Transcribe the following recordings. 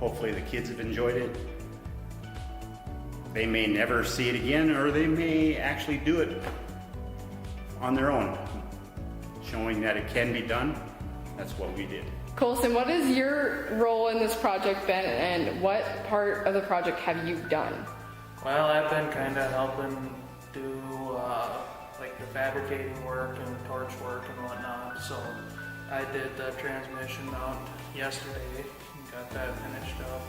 Hopefully the kids have enjoyed it. They may never see it again, or they may actually do it on their own, showing that it can be done. That's what we did. Colson, what is your role in this project then, and what part of the project have you done? Well, I've been kind of helping do like the fabricating work and torch work and whatnot. So I did the transmission mount yesterday and got that finished up.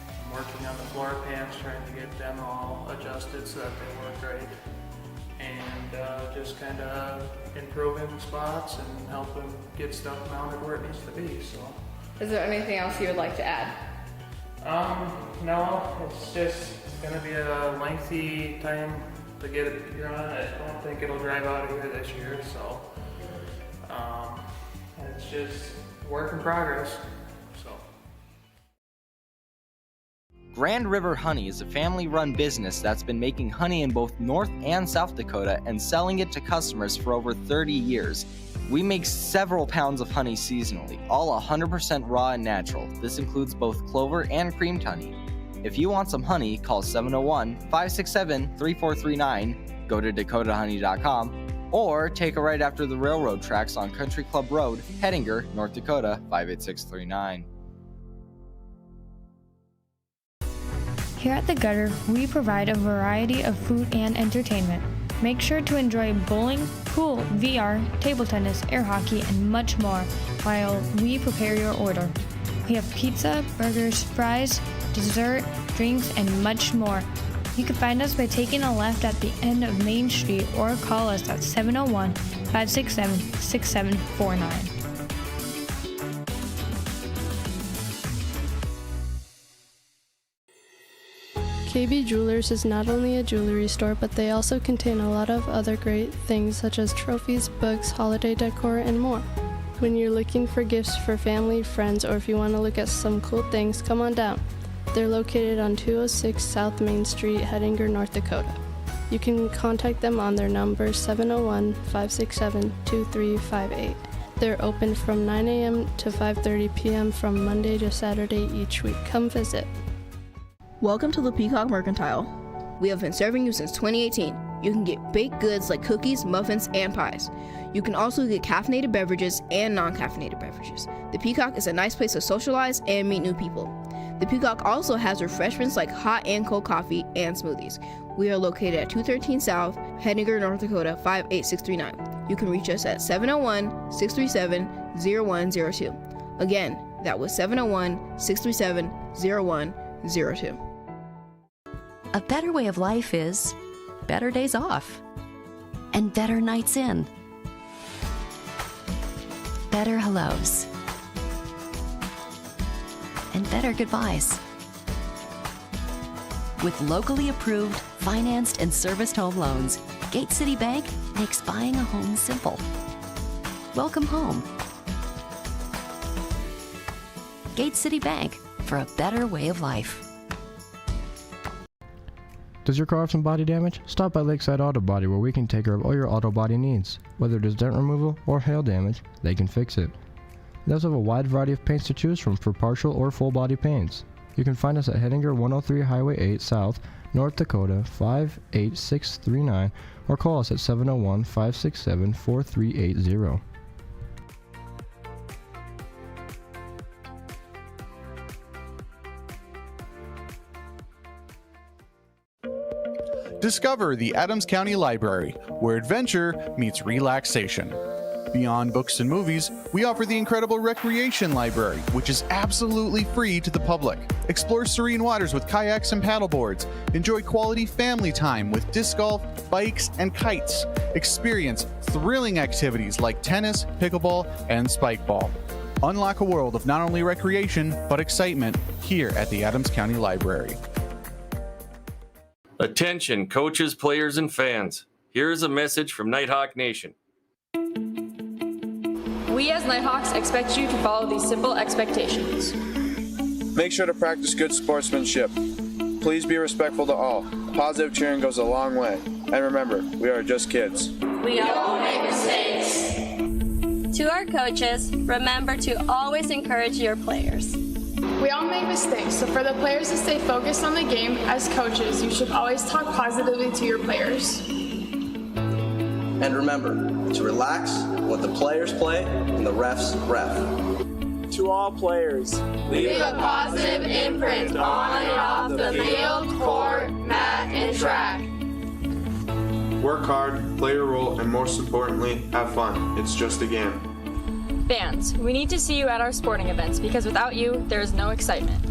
I'm working on the floor pans, trying to get them all adjusted so that they work right. And just kind of improving spots and helping get stuff mounted where it needs to be. So, is there anything else you would like to add? No, it's just gonna be a lengthy time to get it figured on. I don't think it'll drive out of here this year, so it's just work in progress. Grand River Honey is a family-run business that's been making honey in both North and South Dakota and selling it to customers for over 30 years. We make several pounds of honey seasonally, all 100% raw and natural. This includes both clover and creamed honey. If you want some honey, call 701-567-3439, go to dakotahoney.com, or take a ride after the railroad tracks on Country Club Road, Hettinger, North Dakota, 58639. Here at The Gutter, we provide a variety of food and entertainment. Make sure to enjoy bowling, pool, VR, table tennis, air hockey, and much more while we prepare your order. We have pizza, burgers, fries, dessert, drinks, and much more. You can find us by taking a left at the end of Main Street or call us at 701-567-6749. KB Jewelers is not only a jewelry store, but they also contain a lot of other great things such as trophies, books, holiday decor, and more. When you're looking for gifts for family, friends, or if you want to look at some cool things, come on down. They're located on 206 South Main Street, Hettinger, North Dakota. You can contact them on their number 701-567-2358. They're open from 9 a.m. to 5:30 p.m. from Monday to Saturday each week. Come visit. Welcome to the Peacock Mercantile. We have been serving you since 2018. You can get baked goods like cookies, muffins, and pies. You can also get caffeinated beverages and non-caffeinated beverages. The Peacock is a nice place to socialize and meet new people. The Peacock also has refreshments like hot and cold coffee and smoothies. We are located at 213 South, Hettinger, North Dakota, 58639. You can reach us at 701-637-0102. Again, that was 701-637-0102. A better way of life is better days off and better nights in. Better hellos and better goodbyes. With locally approved, financed, and serviced home loans, Gate City Bank makes buying a home simple. Welcome home. Gate City Bank, for a better way of life. Does your car have some body damage? Stop by Lakeside Auto Body, where we can take care of all your auto body needs. Whether it is dent removal or hail damage, they can fix it. They also have a wide variety of paints to choose from for partial or full body paints. You can find us at Hettinger 103 Highway 8 South, North Dakota 58639, or call us at 701-567-4380. Discover the Adams County Library, where adventure meets relaxation. Beyond books and movies, we offer the incredible Recreation Library, which is absolutely free to the public. Explore serene waters with kayaks and paddleboards. Enjoy quality family time with disc golf, bikes, and kites. Experience thrilling activities like tennis, pickleball, and spikeball. Unlock a world of not only recreation, but excitement here at the Adams County Library. Attention, coaches, players, and fans. Here is a message from Nighthawk Nation. We as Nighthawks expect you to follow these simple expectations. Make sure to practice good sportsmanship. Please be respectful to all. Positive cheering goes a long way. And remember, we are just kids. We all make mistakes. To our coaches, remember to always encourage your players. We all make mistakes, so for the players to stay focused on the game, as coaches, you should always talk positively to your players. And remember to relax, let the players play, and the refs ref. To all players, leave a positive imprint on and off the field, court, mat, and track. Work hard, play your role, and most importantly, have fun. It's just a game. Fans, we need to see you at our sporting events because without you, there is no excitement.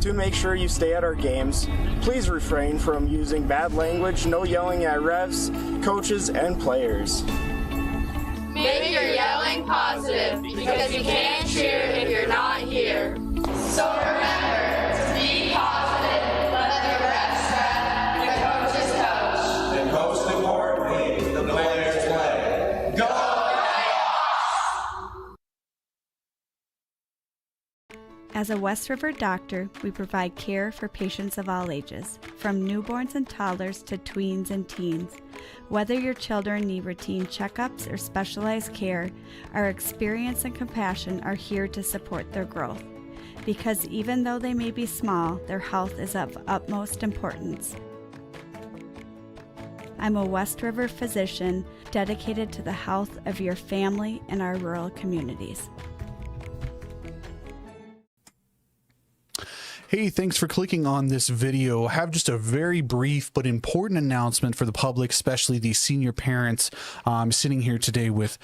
to make sure you stay at our games, please refrain from using bad language, no yelling at refs, coaches, and players. Make your yelling positive because you can't cheer if you're not here. So remember to be positive, let the refs ref, the coaches coach. And most importantly, the players play. Go! As a West River doctor, we provide care for patients of all ages, from newborns and toddlers to tweens and teens. Whether your children need routine checkups or specialized care, our experience and compassion are here to support their growth. Because even though they may be small, their health is of utmost importance. I'm a West River physician dedicated to the health of your family and our rural communities. Hey, thanks for clicking on this video. I have just a very brief but important announcement for the public, especially the senior parents. I'm sitting here today with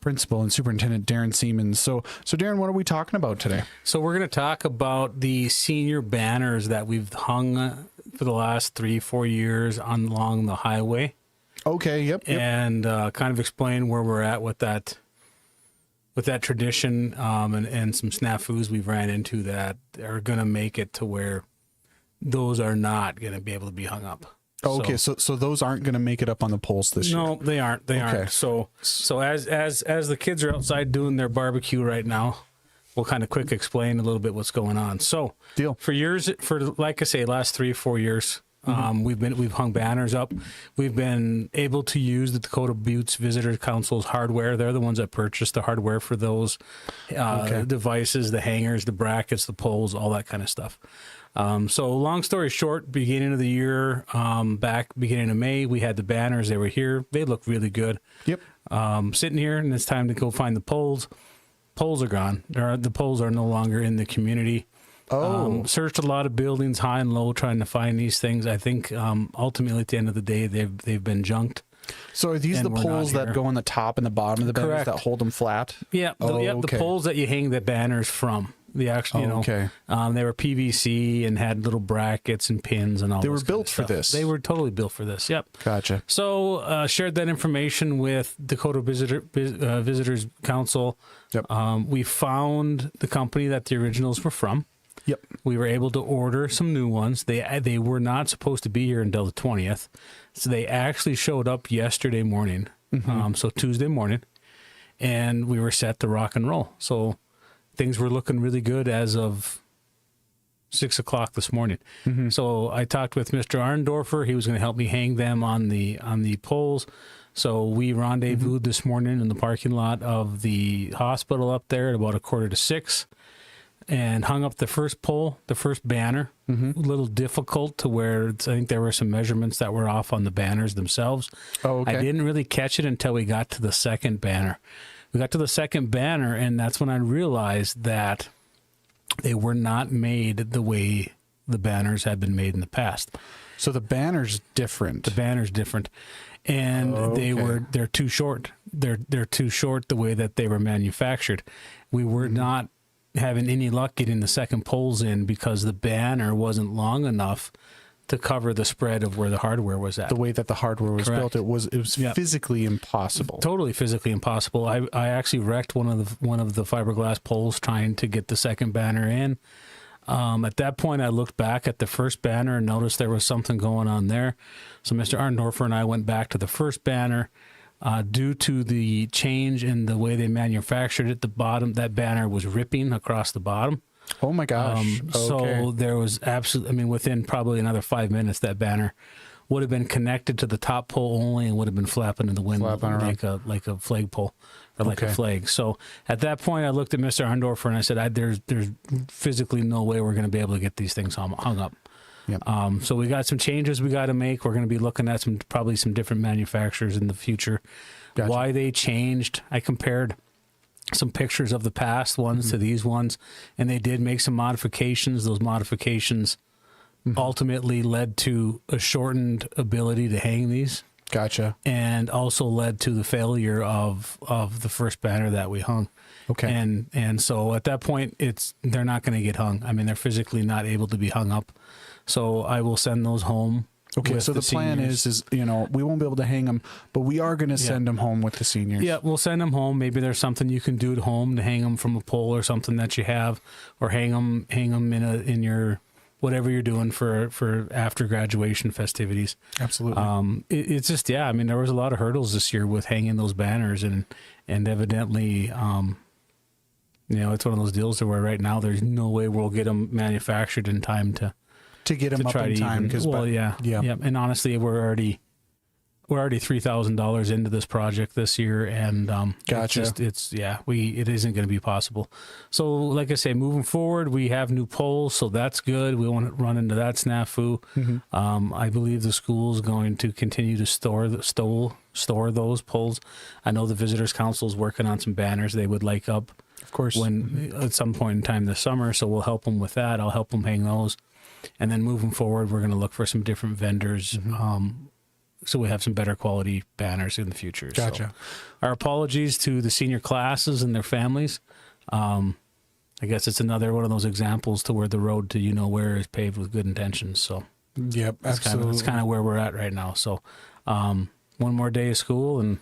Principal and Superintendent Darren Siemens. So Darren, what are we talking about today? So we're going to talk about the senior banners that we've hung for the last 3-4 years along the highway. Okay, yep. And kind of explain where we're at with that tradition and some snafus we've ran into that are going to make it to where those are not going to be able to be hung up. Oh, okay, so those aren't going to make it up on the poles this year? No, they aren't. They aren't. So as the kids are outside doing their barbecue right now, we'll kind of quick explain a little bit what's going on. So for years, like I say, last 3-4 years, we've hung banners up. We've been able to use the Dakota Buttes Visitor Council's hardware. They're the ones that purchased the hardware for those devices, the hangers, the brackets, the poles, all that kind of stuff. So long story short, beginning of the year, back beginning of May, we had the banners. They were here. They look really good. Yep. Sitting here, and it's time to go find the poles. Poles are gone. The poles are no longer in the community. Searched a lot of buildings high and low trying to find these things. I think ultimately at the end of the day they've been junked. So are these the poles that go on the top and the bottom of the banners that hold them flat? Yeah, the poles that you hang the banners from. The actual, they were PVC and had little brackets and pins and all. They were built for this. They were totally built for this. Yep. Gotcha. So shared that information with Dakota Visitors Council. Yep. We found the company that the originals were from. Yep. We were able to order some new ones. They were not supposed to be here until the 20th. So they actually showed up yesterday morning. So Tuesday morning. And we were set to rock and roll. So things were looking really good as of 6 o'clock this morning. So I talked with Mr. Arndorfer. He was going to help me hang them on the poles. So we rendezvoused this morning in the parking lot of the hospital up there at about 5:45. And hung up the first pole, the first banner. A little difficult to where I think there were some measurements that were off on the banners themselves. Oh, okay. I didn't really catch it until we got to the second banner. We got to the second banner, and that's when I realized that they were not made the way the banners had been made in the past. So the banner's different. The banner's different. And they're too short. They're too short the way that they were manufactured. We were not having any luck getting the second poles in because the banner wasn't long enough to cover the spread of where the hardware was at. The way that the hardware was built, it was physically impossible. Totally physically impossible. I actually wrecked one of the fiberglass poles trying to get the second banner in. At that point, I looked back at the first banner and noticed there was something going on there. So Mr. Arndorfer and I went back to the first banner. Due to the change in the way they manufactured it, the bottom, that banner was ripping across the bottom. Oh my gosh. So there was within probably another 5 minutes, that banner would have been connected to the top pole only and would have been flapping in the wind like a flagpole or like a flag. So at that point, I looked at Mr. Hundorfer and I said, there's physically no way we're going to be able to get these things hung up. Yep. So we got some changes we got to make. We're going to be looking at probably some different manufacturers in the future. Gotcha. Why they changed, I compared some pictures of the past ones to these ones, and they did make some modifications. Those modifications ultimately led to a shortened ability to hang these. Gotcha. And also led to the failure of the first banner that we hung. Okay. And so at that point, they're not going to get hung. I mean, they're physically not able to be hung up. So I will send those home. Okay, so the plan is, we won't be able to hang them, but we are going to send them home with the seniors. Yeah, we'll send them home. Maybe there's something you can do at home to hang them from a pole or something that you have, or hang them in your whatever you're doing for after graduation festivities. Absolutely. It's just, I mean, there was a lot of hurdles this year with hanging those banners, and evidently, it's one of those deals where right now there's no way we'll get them manufactured in time to get them up in time. And honestly, we're already $3,000 into this project this year, and gotcha. It isn't going to be possible. So, like I say, moving forward, we have new poles, so that's good. We won't run into that snafu. I believe the school is going to continue to store those poles. I know the Visitors Council is working on some banners they would like up, of course, at some point in time this summer. So we'll help them with that. I'll help them hang those. And then moving forward, we're going to look for some different vendors, so we have some better quality banners in the future. Gotcha. So our apologies to the senior classes and their families. I guess it's another one of those examples to where the road to where is paved with good intentions. So yep, absolutely. That's kind of where we're at right now. So one more day of school and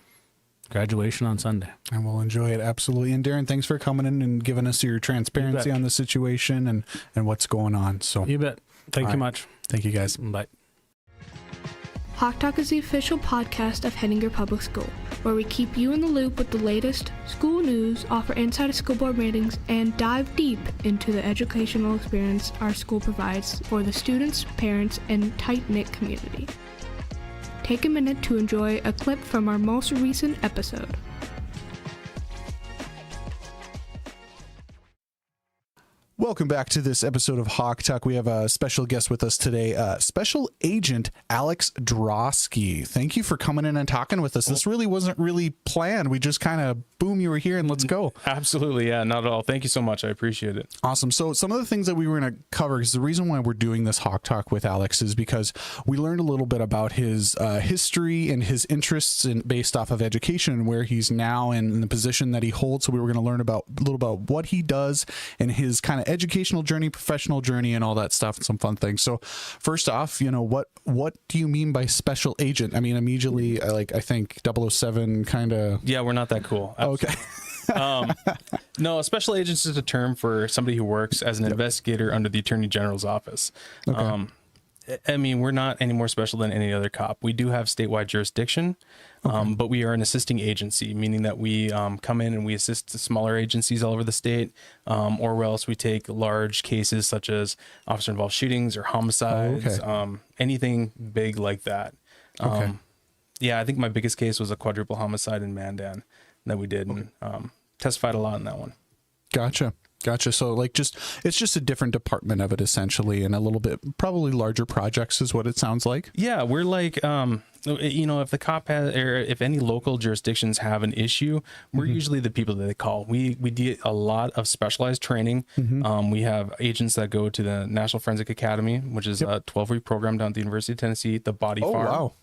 graduation on Sunday. And we'll enjoy it, absolutely. And Darren, thanks for coming in and giving us your transparency on the situation and what's going on. So you bet. Thank you much. Thank you, guys. Bye. Hawk Talk is the official podcast of Hettinger Public School, where we keep you in the loop with the latest school news, offer insider school board meetings, and dive deep into the educational experience our school provides for the students, parents, and tight-knit community. Take a minute to enjoy a clip from our most recent episode. Welcome back to this episode of Hawk Talk. We have a special guest with us today, Special Agent Alex Drosky. Thank you for coming in and talking with us. This really wasn't really planned. We just kind of, boom, you were here and let's go. Absolutely. Yeah, not at all. Thank you so much. I appreciate it. Awesome. So some of the things that we were going to cover, because the reason why we're doing this Hawk Talk with Alex is because we learned a little bit about his history and his interests based off of education and where he's now and the position that he holds. So we were going to learn a little about what he does and his kind of educational journey, professional journey, and all that stuff, and some fun things. So first off, what do you mean by special agent? I mean, immediately, I think 007 kind of... Yeah, we're not that cool. Okay. No, a special agent is a term for somebody who works as an investigator under the Attorney General's office. Okay. I mean, we're not any more special than any other cop. We do have statewide jurisdiction, but we are an assisting agency, meaning that we come in and we assist the smaller agencies all over the state, or else we take large cases such as officer-involved shootings or homicides, anything big like that. Yeah, I think my biggest case was a quadruple homicide in Mandan that we did, and testified a lot in that one. Gotcha. So it's just a different department of it essentially, and a little bit probably larger projects is what it sounds like. Yeah, we're like, if the cop has, or if any local jurisdictions have an issue, we're usually the people that they call. We do a lot of specialized training. We have agents that go to the National Forensic Academy, which is a 12-week program down at the University of Tennessee, the Body Farm. Wow.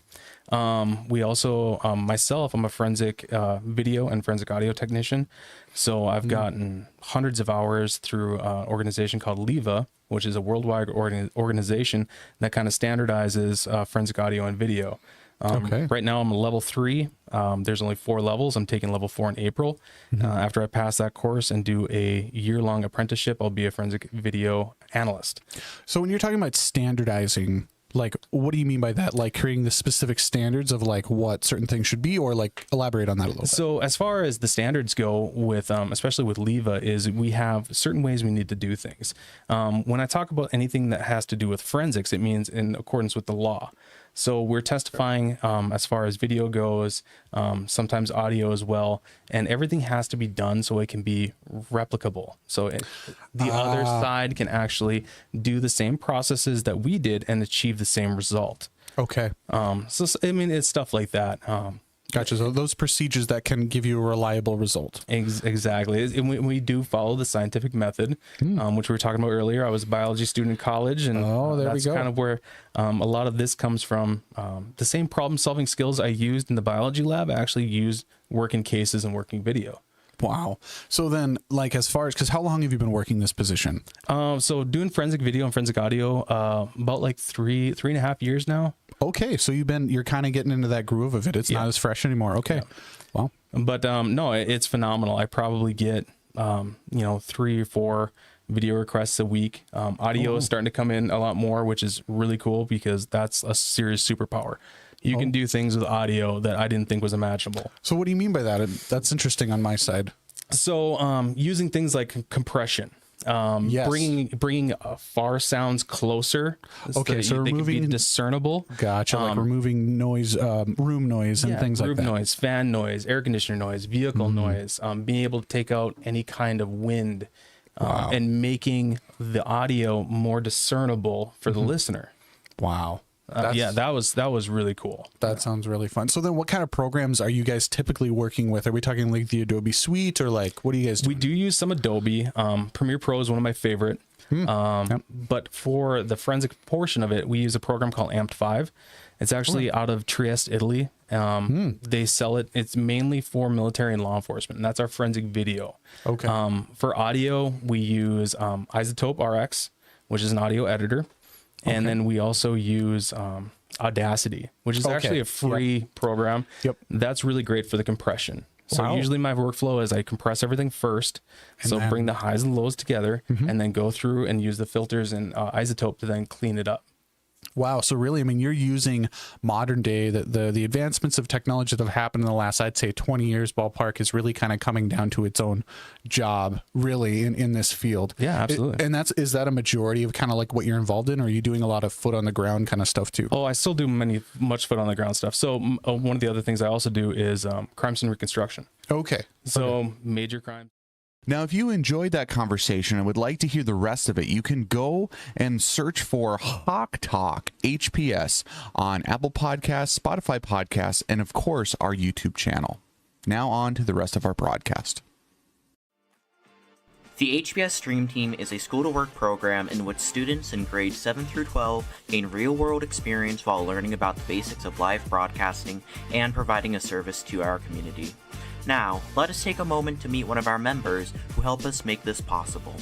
We also, myself, I'm a forensic video and forensic audio technician. So I've gotten hundreds of hours through an organization called LEVA, which is a worldwide organization that kind of standardizes forensic audio and video. Right now I'm a level 3. There's only 4 levels. I'm taking level 4 in April. After I pass that course and do a year-long apprenticeship, I'll be a forensic video analyst. So when you're talking about standardizing, like, what do you mean by that? Like creating the specific standards of like what certain things should be, or like elaborate on that a little bit? So as far as the standards go with, especially with LEVA, is we have certain ways we need to do things. When I talk about anything that has to do with forensics, it means in accordance with the law. So we're testifying as far as video goes, sometimes audio as well, and everything has to be done so it can be replicable. So the other side can actually do the same processes that we did and achieve the same result. Okay. So I mean, it's stuff like that. Gotcha. So those procedures that can give you a reliable result. Exactly. And we do follow the scientific method, which we were talking about earlier. I was a biology student in college, and that's kind of where a lot of this comes from. The same problem solving skills I used in the biology lab, I actually used working cases and working video. Wow. So then, like, as far as, because how long have you been working this position? So doing forensic video and forensic audio, about like three and a half years now. Okay. So you're kind of getting into that groove of it. It's not as fresh anymore. Okay. Yeah. Well, but no, it's phenomenal. I probably get, 3 or 4 video requests a week. Audio is starting to come in a lot more, which is really cool because that's a serious superpower. You can do things with audio that I didn't think was imaginable. So what do you mean by that? That's interesting on my side. So using things like compression, bringing far sounds closer. Okay, so they removing, can be discernible. Gotcha, like removing noise, room noise and things like that. Room noise, fan noise, air conditioner noise, vehicle noise, being able to take out any kind of wind, and making the audio more discernible for the listener. Wow. That was really cool. That sounds really fun. So then what kind of programs are you guys typically working with? Are we talking like the Adobe Suite, or like, what do you guys do? We do use some Adobe. Premiere Pro is one of my favorite. But for the forensic portion of it, we use a program called Amped 5. It's actually out of Trieste, Italy. They sell it. It's mainly for military and law enforcement, and that's our forensic video. Okay. For audio, we use Isotope RX, which is an audio editor. And then we also use Audacity, which is actually a free program. Yep. That's really great for the compression. So usually my workflow is I compress everything first. So bring the highs and lows together and then go through and use the filters and Isotope to then clean it up. Wow. So really, I mean, you're using modern day, the advancements of technology that have happened in the last, I'd say 20 years ballpark, is really kind of coming down to its own job, really, in this field. Yeah, absolutely. And is that a majority of kind of like what you're involved in? Or are you doing a lot of foot on the ground kind of stuff too? Oh, I still do much foot on the ground stuff. So one of the other things I also do is crime scene reconstruction. Okay. So major crimes. Now, if you enjoyed that conversation and would like to hear the rest of it, you can go and search for Hawk Talk HPS on Apple Podcasts, Spotify Podcasts, and of course, our YouTube channel. Now on to the rest of our broadcast. The HPS Stream Team is a school-to-work program in which students in grades 7 through 12 gain real-world experience while learning about the basics of live broadcasting and providing a service to our community. Now, let us take a moment to meet one of our members who help us make this possible.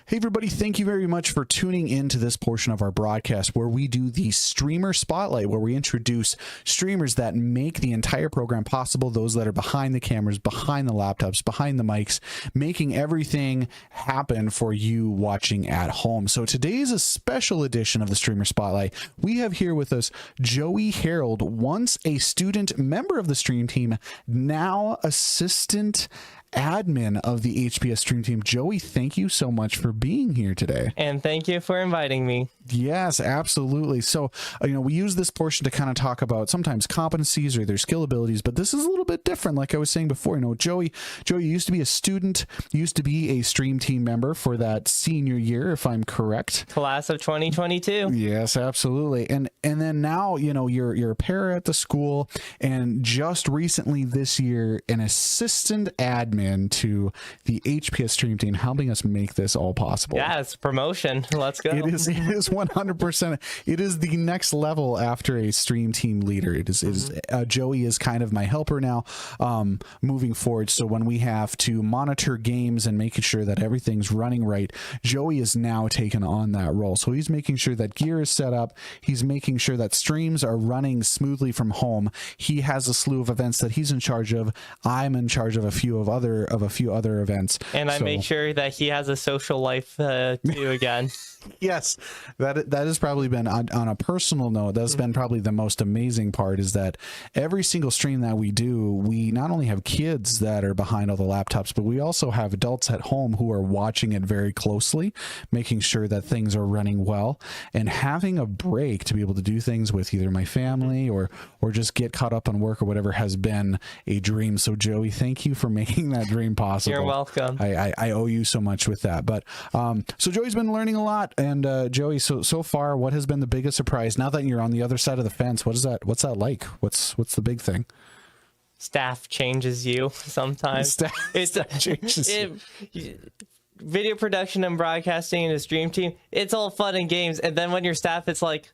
Hey everybody, thank you very much for tuning in to this portion of our broadcast where we do the Streamer Spotlight, where we introduce streamers that make the entire program possible, those that are behind the cameras, behind the laptops, behind the mics, making everything happen for you watching at home. So today is a special edition of the Streamer Spotlight. We have here with us Joey Harold, once a student member of the Stream Team, now assistant admin of the HPS Stream Team. Joey, thank you so much for being here today. And thank you for inviting me. Yes, absolutely. So, we use this portion to kind of talk about sometimes competencies or their skill abilities, but this is a little bit different. Like I was saying before, Joey used to be a student, used to be a Stream Team member for that senior year, if I'm correct. Class of 2022. Yes, absolutely. And then now, you're a para at the school, and just recently this year, an assistant admin to the HPS Stream Team, helping us make this all possible. Yeah, it's promotion. Let's go. It is 100%. It is the next level after a Stream Team leader. It is Joey is kind of my helper now, moving forward. So when we have to monitor games and making sure that everything's running right, Joey is now taken on that role. So he's making sure that gear is set up. He's making sure that streams are running smoothly from home. He has a slew of events that he's in charge of. I'm in charge of a few of other a few other events. And I make sure that he has a social life too again. Yes, that has probably been on a personal note. That's been probably the most amazing part, is that every single stream that we do, we not only have kids that are behind all the laptops, but we also have adults at home who are watching it very closely, making sure that things are running well, and having a break to be able to do things with either my family or just get caught up on work or whatever has been a dream. So Joey, thank you for making that dream possible. You're welcome. I owe you so much with that. But so Joey's been learning a lot. And Joey, so far, what has been the biggest surprise? Now that you're on the other side of the fence, what's that like? What's the big thing? Staff changes you sometimes. Staff changes you. Video production and broadcasting and a stream team, it's all fun and games. And then when you're staff, it's like,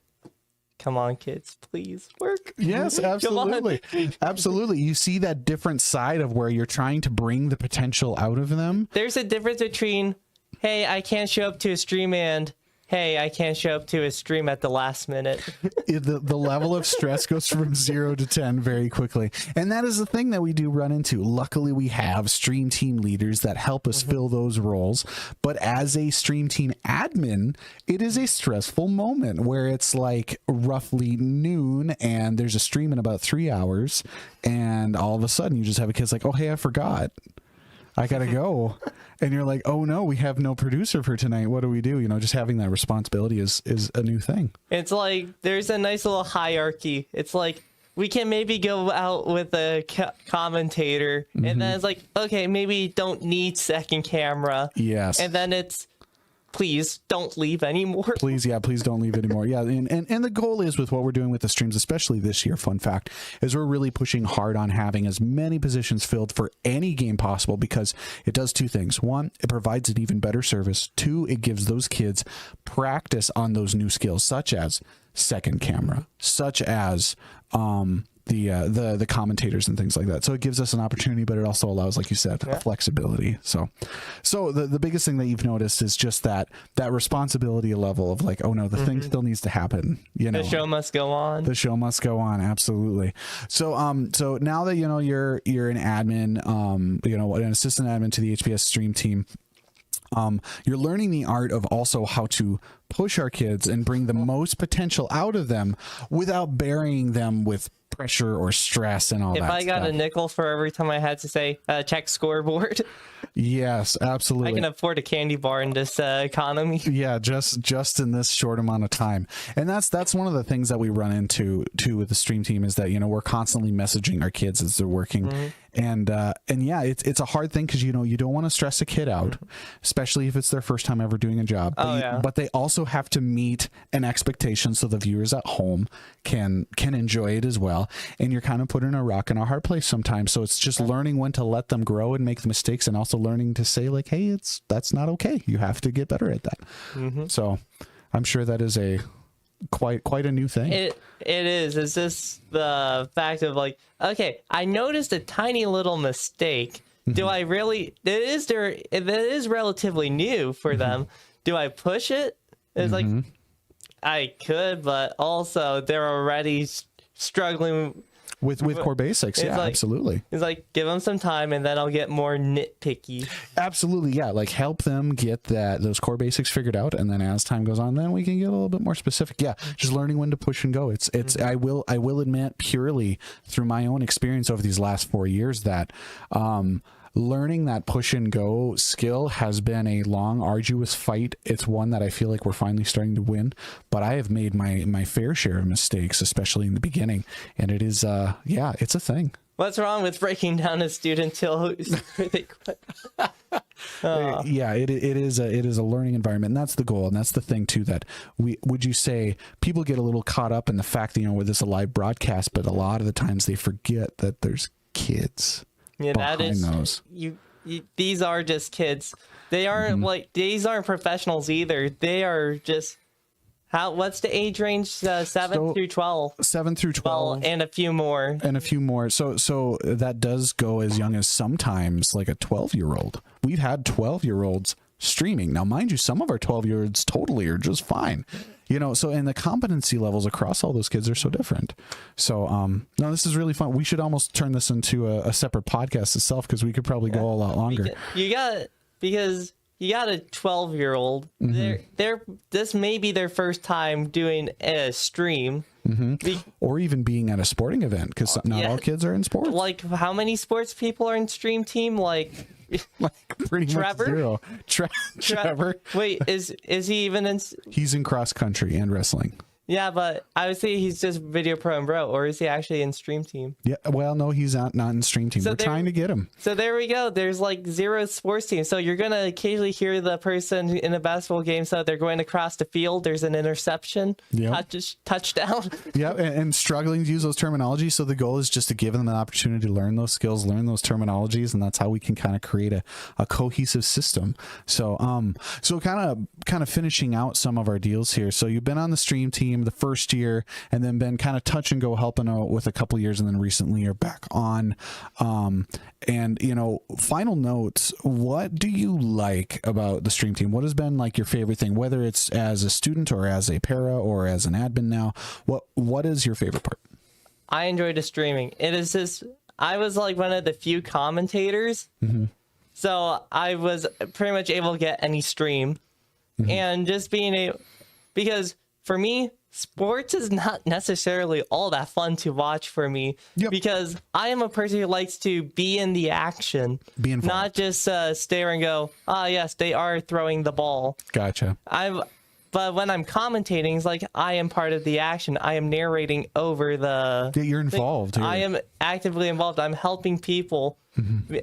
come on, kids, please work. Yes, absolutely. Absolutely. You see that different side of where you're trying to bring the potential out of them. There's a difference between, hey, I can't show up to a stream, and hey, I can't show up to a stream at the last minute. The level of stress goes from 0 to 10 very quickly. And that is the thing that we do run into. Luckily, we have stream team leaders that help us fill those roles. But as a stream team admin, it is a stressful moment where it's like roughly noon and there's a stream in about 3 hours. And all of a sudden you just have a kid's like, oh, hey, I forgot. I gotta go. And you're like, oh no, we have no producer for tonight. What do we do? You know, just having that responsibility is a new thing. It's like there's a nice little hierarchy. It's like we can maybe go out with a commentator, and then it's like, okay, maybe don't need second camera. Yes. And then it's, please don't leave anymore. Please don't leave anymore. Yeah, and the goal is with what we're doing with the streams, especially this year, fun fact, is we're really pushing hard on having as many positions filled for any game possible, because it does two things. One, it provides an even better service. Two, it gives those kids practice on those new skills, such as second camera, such as the commentators and things like that. So it gives us an opportunity, but it also allows, like you said, flexibility. So the biggest thing that you've noticed is just that responsibility level of like, oh no, the thing still needs to happen. You know, the show must go on. The show must go on. Absolutely. So so now that you're an admin, an assistant admin to the HPS stream team, you're learning the art of also how to push our kids and bring the most potential out of them without burying them with pressure or stress and all that. If I got a nickel for every time I had to say check scoreboard. Yes, absolutely. I can afford a candy bar in this economy. Yeah, just in this short amount of time. And that's one of the things that we run into too with the stream team, is that we're constantly messaging our kids as they're working. And yeah, it's a hard thing, because you don't want to stress a kid out, especially if it's their first time ever doing a job. But they also have to meet an expectation so the viewers at home can enjoy it as well. And you're kind of put in a rock and a hard place sometimes. So it's just learning when to let them grow and make the mistakes, and also learning to say like, hey, that's not okay. You have to get better at that. So I'm sure that is quite a new thing. It is. It's just the fact of like, okay, I noticed a tiny little mistake. Do I really? It is relatively new for them. Do I push it? It's like, I could, but also they're already struggling with core basics. Yeah, like, absolutely. It's like, give them some time and then I'll get more nitpicky. Absolutely. Yeah, like help them get those core basics figured out, and then as time goes on, then we can get a little bit more specific. Yeah, just learning when to push and go. It's I will admit, purely through my own experience over these last 4 years, that learning that push and go skill has been a long, arduous fight. It's one that I feel like we're finally starting to win, but I have made my fair share of mistakes, especially in the beginning. And it is, it's a thing. What's wrong with breaking down a student till they quit? Yeah, it is a learning environment, and that's the goal, and that's the thing too, that would you say people get a little caught up in the fact that with this a live broadcast, but a lot of the times they forget that there's kids. Yeah, that is those. You, these are just kids. They aren't these aren't professionals either. They are just what's the age range? 7 through 12. 7 through 12. And a few more. So that does go as young as sometimes like a 12-year-old. We've had 12-year-olds streaming. Now, mind you, some of our 12-year-olds totally are just fine. You know, so and the competency levels across all those kids are so different. So no, this is really fun. We should almost turn this into a separate podcast itself, because we could probably go a lot longer. Because you got a 12-year-old. This may be their first time doing a stream. Or even being at a sporting event, because not all kids are in sports. Like, how many sports people are in stream team? Like pretty Trevor? much zero. Trevor. Wait, is he even in? He's in cross country and wrestling. Yeah, but I would say he's just video pro and bro, or is he actually in stream team? Yeah, well, no, he's not in stream team. We're trying to get him. So there we go. There's like 0 sports teams. So you're gonna occasionally hear the person in a basketball game. So they're going across the field. There's an interception. Touchdown. Yeah, and struggling to use those terminologies. So the goal is just to give them an opportunity to learn those skills, learn those terminologies, and that's how we can kind of create a cohesive system. So so kind of finishing out some of our deals here. So you've been on the stream team the first year, and then been kind of touch and go helping out with a couple years, and then recently you're back on. And you know, final notes, what do you like about the stream team? What has been like your favorite thing, whether it's as a student or as a para or as an admin now? What is your favorite part? I enjoyed the streaming. It is just, I was like one of the few commentators, so I was pretty much able to get any stream, and just being able, because for me, sports is not necessarily all that fun to watch for me, because I am a person who likes to be in the action, not just stare and go, yes, they are throwing the ball. Gotcha. But when I'm commentating, it's like I am part of the action. I am narrating over the... Yeah, you're involved here. I am actively involved. I'm helping people.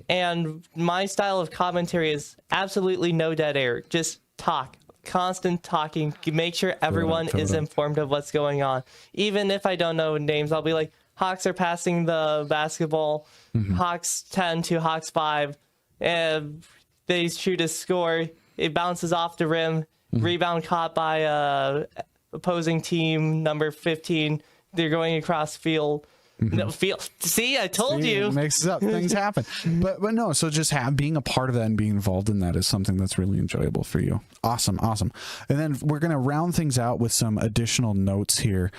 And my style of commentary is absolutely no dead air. Just talk. Constant talking. Make sure everyone is informed of what's going on. Even if I don't know names, I'll be like, Hawks are passing the basketball. Hawks 10 to Hawks 5. And they shoot a score. It bounces off the rim. Rebound caught by opposing team number 15. They're going across field. No, field. See, I told you. It makes up. Things happen. But no, so just being a part of that and being involved in that is something that's really enjoyable for you. Awesome. And then we're going to round things out with some additional notes here.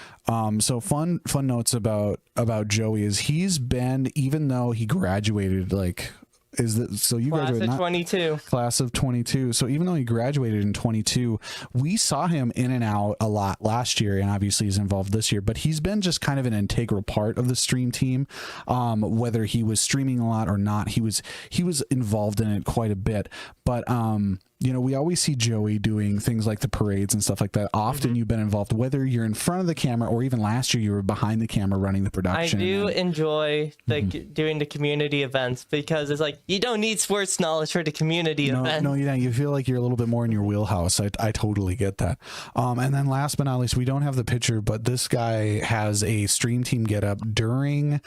So fun notes about Joey is he's been, even though he graduated so you graduated class of 22. Class of 22. So even though he graduated in 22, we saw him in and out a lot last year, and obviously he's involved this year, but he's been just kind of an integral part of the stream team. Whether he was streaming a lot or not, he was involved in it quite a bit. But you know, we always see Joey doing things like the parades and stuff like that. Often you've been involved, whether you're in front of the camera or even last year you were behind the camera running the production. I do enjoy doing the community events, because it's like, you don't need sports knowledge for the community event. No, you don't. You feel like you're a little bit more in your wheelhouse. I totally get that. And then last but not least, we don't have the picture, but this guy has a stream team get up during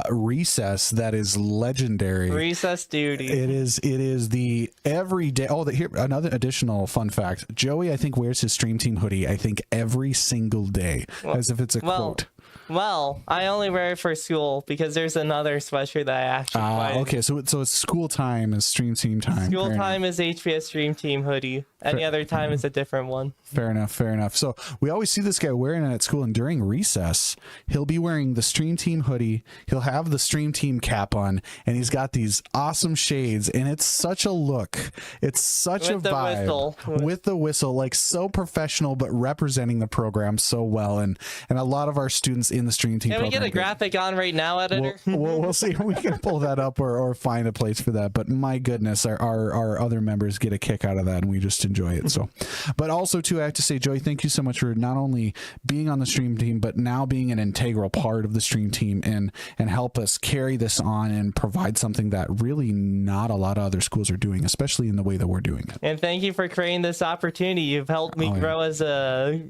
recess that is legendary. Recess duty. It is the everyday. Here another additional fun fact. Joey, I think, wears his stream team hoodie, I think, every single day, as if it's a quote. Well, I only wear it for school, because there's another sweatshirt that I actually buy. Okay, so it's school time is stream team time. School time is HPS Stream Team hoodie. Any other time is a different one. Fair enough. So we always see this guy wearing it at school, and during recess, he'll be wearing the stream team hoodie. He'll have the stream team cap on, and he's got these awesome shades, and it's such a look. It's such a vibe. With the whistle, like so professional, but representing the program so well, and a lot of our students in the stream team. Can we get a graphic on right now, editor? We'll see if we can pull that up or find a place for that. But my goodness, our other members get a kick out of that, and we just enjoy it. So, but also too, I have to say, Joey, thank you so much for not only being on the stream team, but now being an integral part of the stream team and help us carry this on and provide something that really not a lot of other schools are doing, especially in the way that we're doing it. And thank you for creating this opportunity. You've helped me grow as a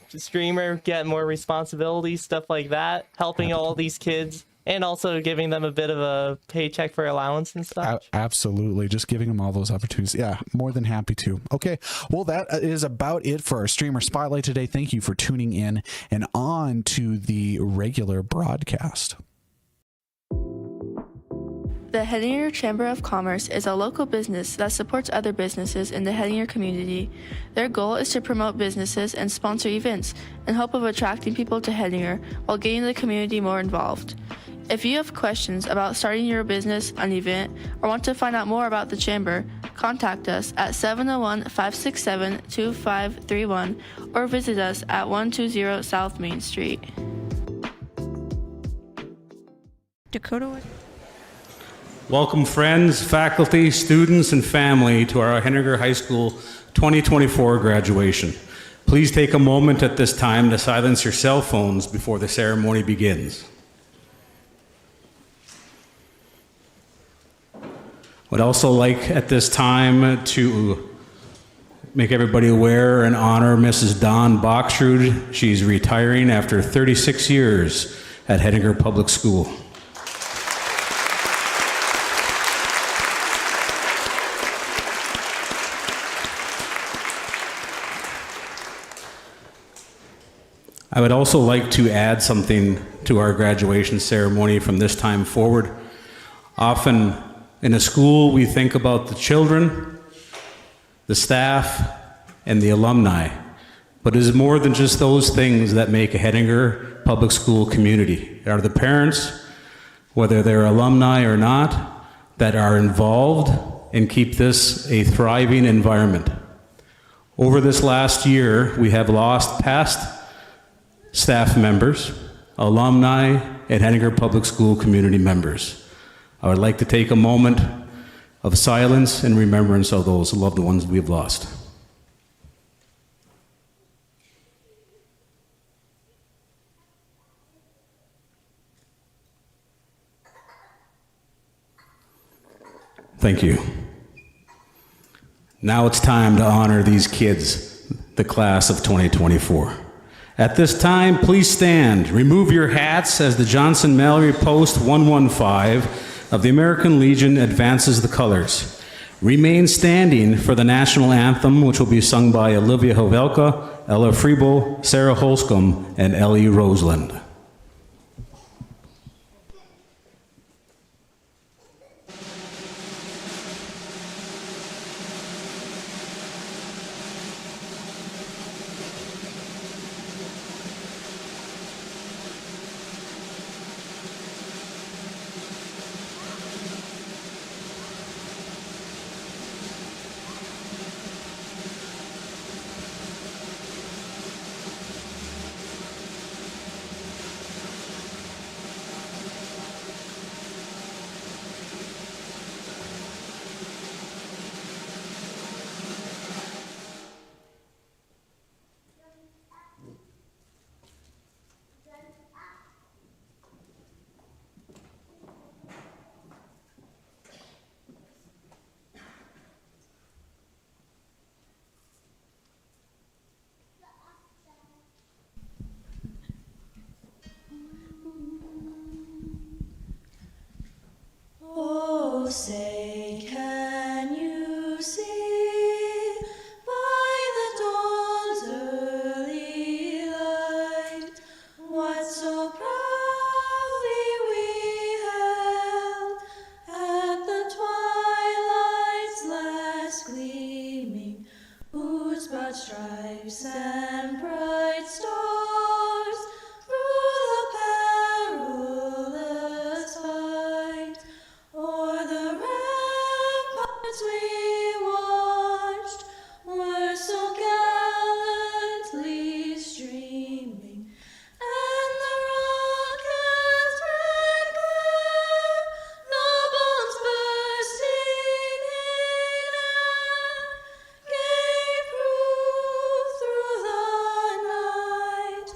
streamer, get more responsibilities, stuff like that, helping all these kids, and also giving them a bit of a paycheck for allowance and stuff. Absolutely. Just giving them all those opportunities. Yeah, more than happy to. Okay, well, that is about it for our Streamer Spotlight today. Thank you for tuning in, and on to the regular broadcast. The Hettinger Chamber of Commerce is a local business that supports other businesses in the Hettinger community. Their goal is to promote businesses and sponsor events in hope of attracting people to Hettinger while getting the community more involved. If you have questions about starting your business, an event, or want to find out more about the Chamber, contact us at 701-567-2531 or visit us at 120 South Main Street. Dakota. Welcome, friends, faculty, students, and family to our Hettinger High School 2024 graduation. Please take a moment at this time to silence your cell phones before the ceremony begins. Would also like at this time to make everybody aware and honor Mrs. Dawn Boxrud. She's retiring after 36 years at Hettinger Public School. I would also like to add something to our graduation ceremony from this time forward. Often in a school, we think about the children, the staff, and the alumni. But it is more than just those things that make a Hettinger public school community. It are the parents, whether they're alumni or not, that are involved and keep this a thriving environment. Over this last year, we have lost past staff members, alumni, and Hettinger Public School community members. I would like to take a moment of silence in remembrance of those loved ones we've lost. Thank you. Now it's time to honor these kids, the class of 2024. At this time, please stand. Remove your hats as the Johnson Mallory Post 115 of the American Legion advances the colors. Remain standing for the national anthem, which will be sung by Olivia Hovelka, Ella Friebel, Sarah Holscomb, and Ellie Roseland. Oh, say, can you see by the dawn's early light what so proudly we held at the twilight's last gleaming, whose broad stripes and bright stars through the perilous fight o'er the ramparts we watched were so gallantly streaming, and the rocket's red glare, the bombs bursting in air, gave proof through the night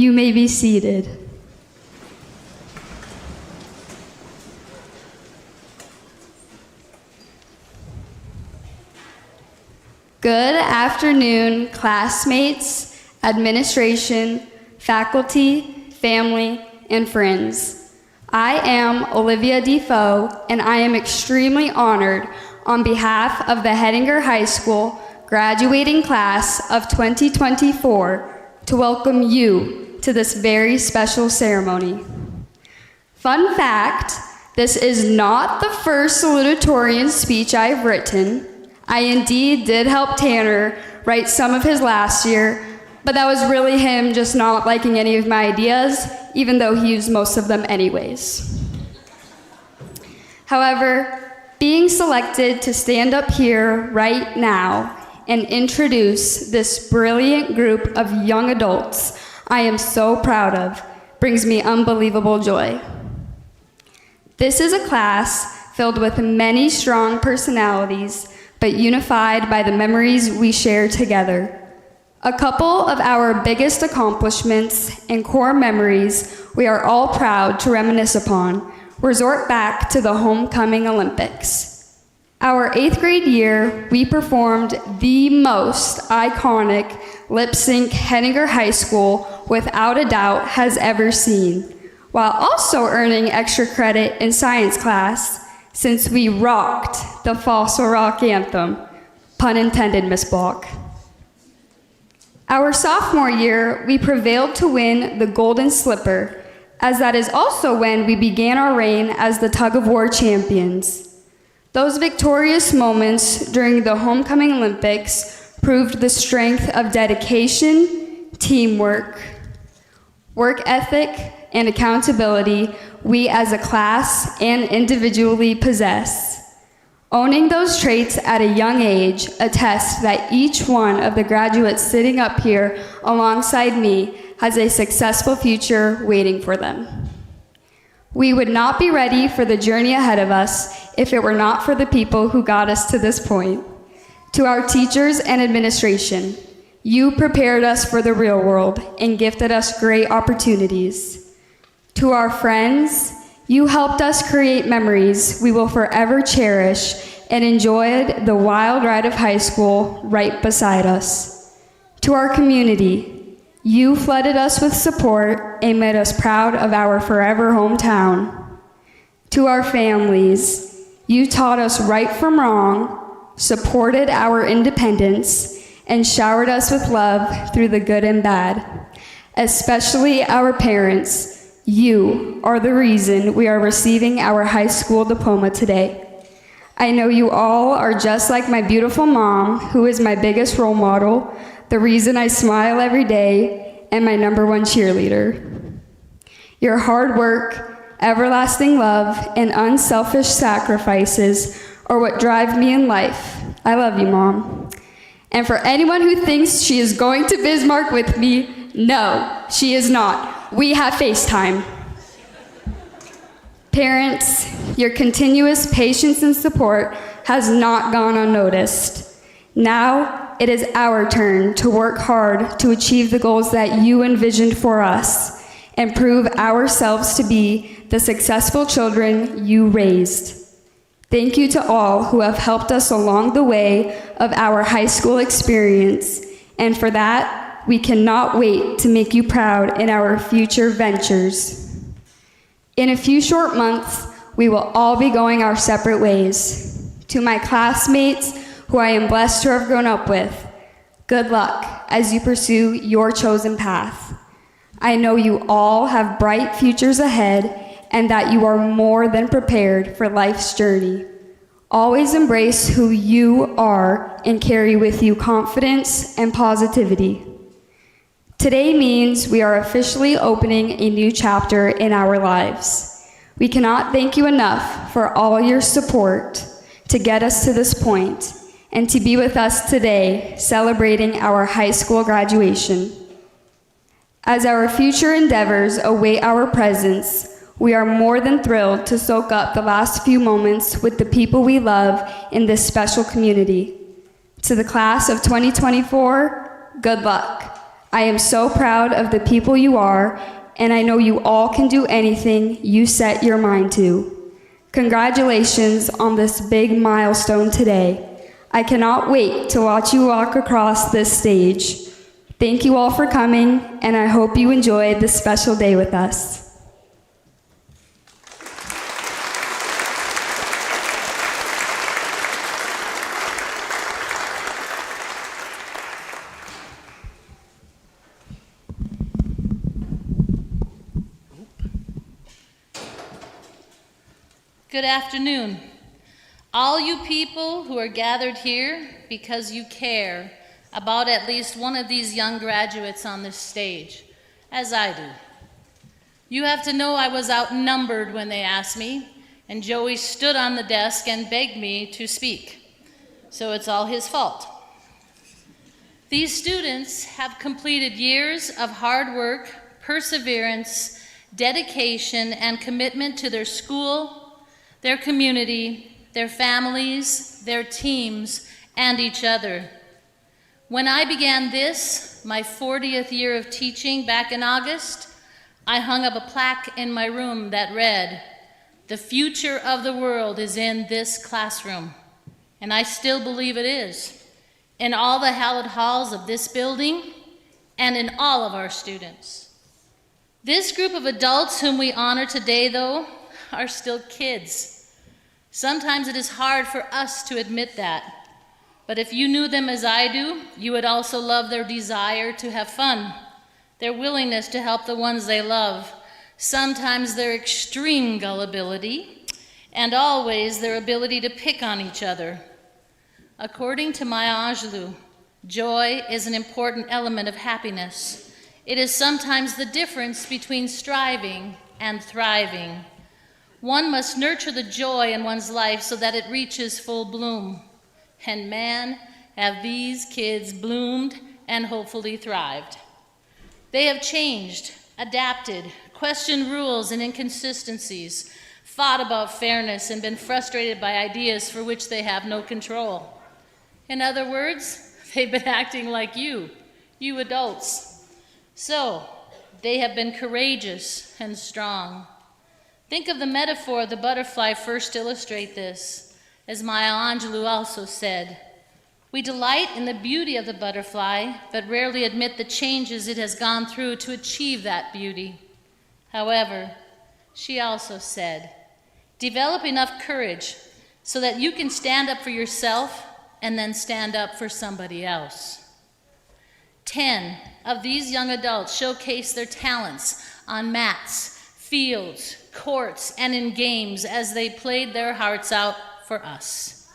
You may be seated. Good afternoon, classmates, administration, faculty, family, and friends. I am Olivia Defoe, and I am extremely honored on behalf of the Hettinger High School graduating class of 2024 to welcome you to this very special ceremony. Fun fact, this is not the first salutatorian speech I've written. I indeed did help Tanner write some of his last year, but that was really him just not liking any of my ideas, even though he used most of them anyways. However, being selected to stand up here right now and introduce this brilliant group of young adults I am so proud of brings me unbelievable joy. This is a class filled with many strong personalities, but unified by the memories we share together. A couple of our biggest accomplishments and core memories we are all proud to reminisce upon resort back to the Homecoming Olympics. Our 8th grade year, we performed the most iconic lip sync Hettinger High School without a doubt has ever seen, while also earning extra credit in science class since we rocked the Fossil Rock anthem. Pun intended, Miss Block. Our sophomore year, we prevailed to win the Golden Slipper, as that is also when we began our reign as the tug-of-war champions. Those victorious moments during the Homecoming Olympics proved the strength of dedication, teamwork, work ethic, and accountability we as a class and individually possess. Owning those traits at a young age attests that each one of the graduates sitting up here alongside me has a successful future waiting for them. We would not be ready for the journey ahead of us if it were not for the people who got us to this point. To our teachers and administration, you prepared us for the real world and gifted us great opportunities. To our friends, you helped us create memories we will forever cherish and enjoyed the wild ride of high school right beside us. To our community, you flooded us with support and made us proud of our forever hometown. To our families, you taught us right from wrong, supported our independence, and showered us with love through the good and bad. Especially our parents, you are the reason we are receiving our high school diploma today. I know you all are just like my beautiful mom, who is my biggest role model, the reason I smile every day, and my #1 cheerleader. Your hard work, everlasting love, and unselfish sacrifices are what drive me in life. I love you, Mom. And for anyone who thinks she is going to Bismarck with me, no, she is not. We have FaceTime. Parents, your continuous patience and support has not gone unnoticed. Now it is our turn to work hard to achieve the goals that you envisioned for us and prove ourselves to be the successful children you raised. Thank you to all who have helped us along the way of our high school experience, and for that, we cannot wait to make you proud in our future ventures. In a few short months, we will all be going our separate ways. To my classmates, who I am blessed to have grown up with, good luck as you pursue your chosen path. I know you all have bright futures ahead and that you are more than prepared for life's journey. Always embrace who you are and carry with you confidence and positivity. Today means we are officially opening a new chapter in our lives. We cannot thank you enough for all your support to get us to this point and to be with us today celebrating our high school graduation. As our future endeavors await our presence, we are more than thrilled to soak up the last few moments with the people we love in this special community. To the class of 2024, good luck. I am so proud of the people you are, and I know you all can do anything you set your mind to. Congratulations on this big milestone today. I cannot wait to watch you walk across this stage. Thank you all for coming, and I hope you enjoyed this special day with us. Good afternoon. All you people who are gathered here because you care about at least one of these young graduates on this stage, as I do. You have to know I was outnumbered when they asked me, and Joey stood on the desk and begged me to speak. So it's all his fault. These students have completed years of hard work, perseverance, dedication, and commitment to their school, their community, their families, their teams, and each other. When I began this, my 40th year of teaching back in August, I hung up a plaque in my room that read, "The future of the world is in this classroom." And I still believe it is, in all the hallowed halls of this building and in all of our students. This group of adults whom we honor today, though, are still kids. Sometimes it is hard for us to admit that, but if you knew them as I do, you would also love their desire to have fun, their willingness to help the ones they love, sometimes their extreme gullibility, and always their ability to pick on each other. According to Maya Angelou, joy is an important element of happiness. It is sometimes the difference between striving and thriving. One must nurture the joy in one's life so that it reaches full bloom. And man, have these kids bloomed and hopefully thrived. They have changed, adapted, questioned rules and inconsistencies, fought about fairness, and been frustrated by ideas for which they have no control. In other words, they've been acting like you adults. So, they have been courageous and strong. Think of the metaphor of the butterfly first to illustrate this. As Maya Angelou also said, "We delight in the beauty of the butterfly, but rarely admit the changes it has gone through to achieve that beauty." However, she also said, "Develop enough courage so that you can stand up for yourself and then stand up for somebody else." 10 of these young adults showcase their talents on mats, fields, courts, and in games as they played their hearts out for us.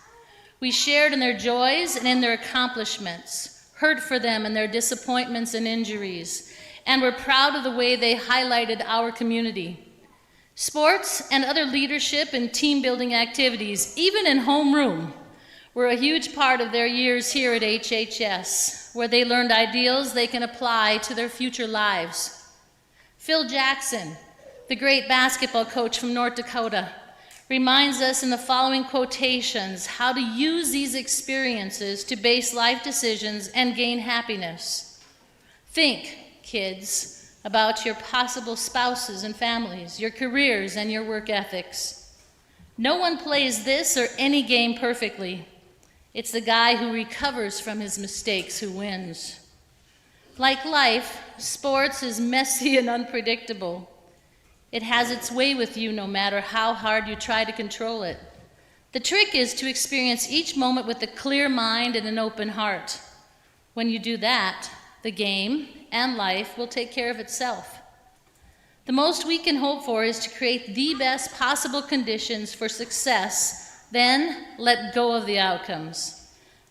We shared in their joys and in their accomplishments, heard for them in their disappointments and injuries, and were proud of the way they highlighted our community. Sports and other leadership and team building activities, even in homeroom, were a huge part of their years here at HHS, where they learned ideals they can apply to their future lives. Phil Jackson, the great basketball coach from North Dakota, reminds us in the following quotations how to use these experiences to base life decisions and gain happiness. Think, kids, about your possible spouses and families, your careers and your work ethics. No one plays this or any game perfectly. It's the guy who recovers from his mistakes who wins. Like life, sports is messy and unpredictable. It has its way with you no matter how hard you try to control it. The trick is to experience each moment with a clear mind and an open heart. When you do that, the game and life will take care of itself. The most we can hope for is to create the best possible conditions for success, then let go of the outcomes.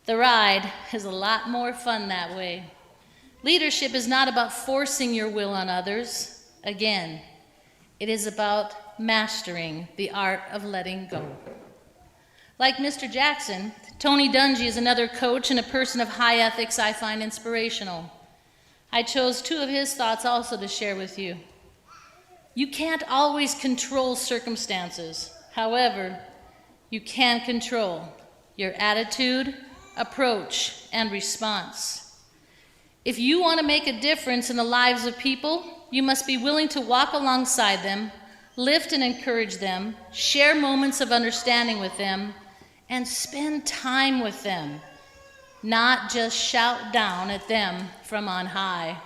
The ride is a lot more fun that way. Leadership is not about forcing your will on others. Again, it is about mastering the art of letting go. Like Mr. Jackson, Tony Dungy is another coach and a person of high ethics I find inspirational. I chose 2 of his thoughts also to share with you. You can't always control circumstances. However, you can control your attitude, approach, and response. If you want to make a difference in the lives of people, you must be willing to walk alongside them, lift and encourage them, share moments of understanding with them, and spend time with them, not just shout down at them from on high.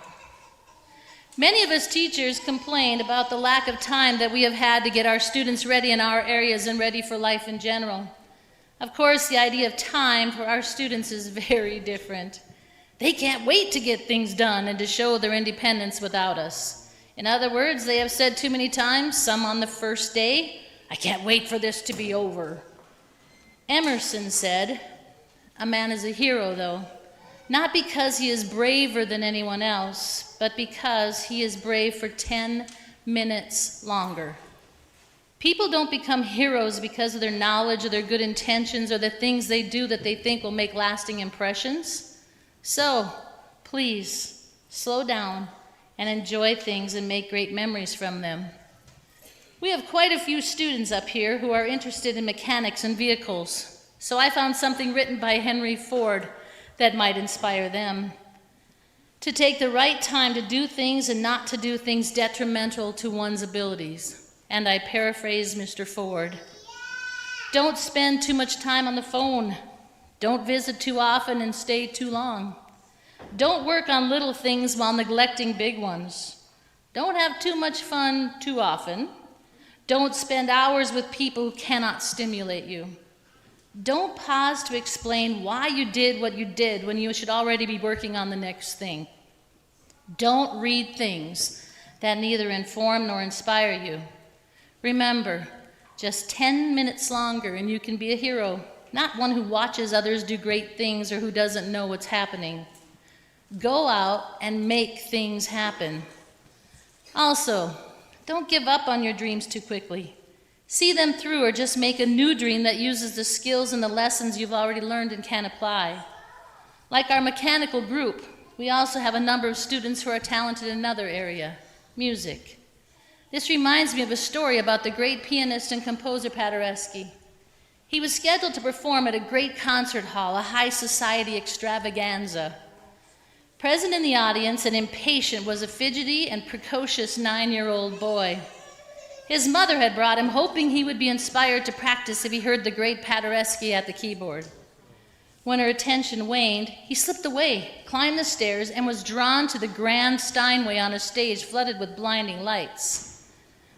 Many of us teachers complained about the lack of time that we have had to get our students ready in our areas and ready for life in general. Of course, the idea of time for our students is very different. They can't wait to get things done and to show their independence without us. In other words, they have said too many times, some on the first day, "I can't wait for this to be over." Emerson said, "A man is a hero, though, not because he is braver than anyone else, but because he is brave for 10 minutes longer." People don't become heroes because of their knowledge or their good intentions or the things they do that they think will make lasting impressions. So, please, slow down and enjoy things and make great memories from them. We have quite a few students up here who are interested in mechanics and vehicles, so I found something written by Henry Ford that might inspire them. To take the right time to do things and not to do things detrimental to one's abilities. And I paraphrase Mr. Ford. Don't spend too much time on the phone. Don't visit too often and stay too long. Don't work on little things while neglecting big ones. Don't have too much fun too often. Don't spend hours with people who cannot stimulate you. Don't pause to explain why you did what you did when you should already be working on the next thing. Don't read things that neither inform nor inspire you. Remember, just 10 minutes longer and you can be a hero, not one who watches others do great things or who doesn't know what's happening. Go out and make things happen. Also, don't give up on your dreams too quickly. See them through or just make a new dream that uses the skills and the lessons you've already learned and can apply. Like our mechanical group, we also have a number of students who are talented in another area, music. This reminds me of a story about the great pianist and composer Paderewski. He was scheduled to perform at a great concert hall, a high society extravaganza. Present in the audience and impatient was a fidgety and precocious 9-year-old boy. His mother had brought him, hoping he would be inspired to practice if he heard the great Paderewski at the keyboard. When her attention waned, he slipped away, climbed the stairs, and was drawn to the grand Steinway on a stage flooded with blinding lights.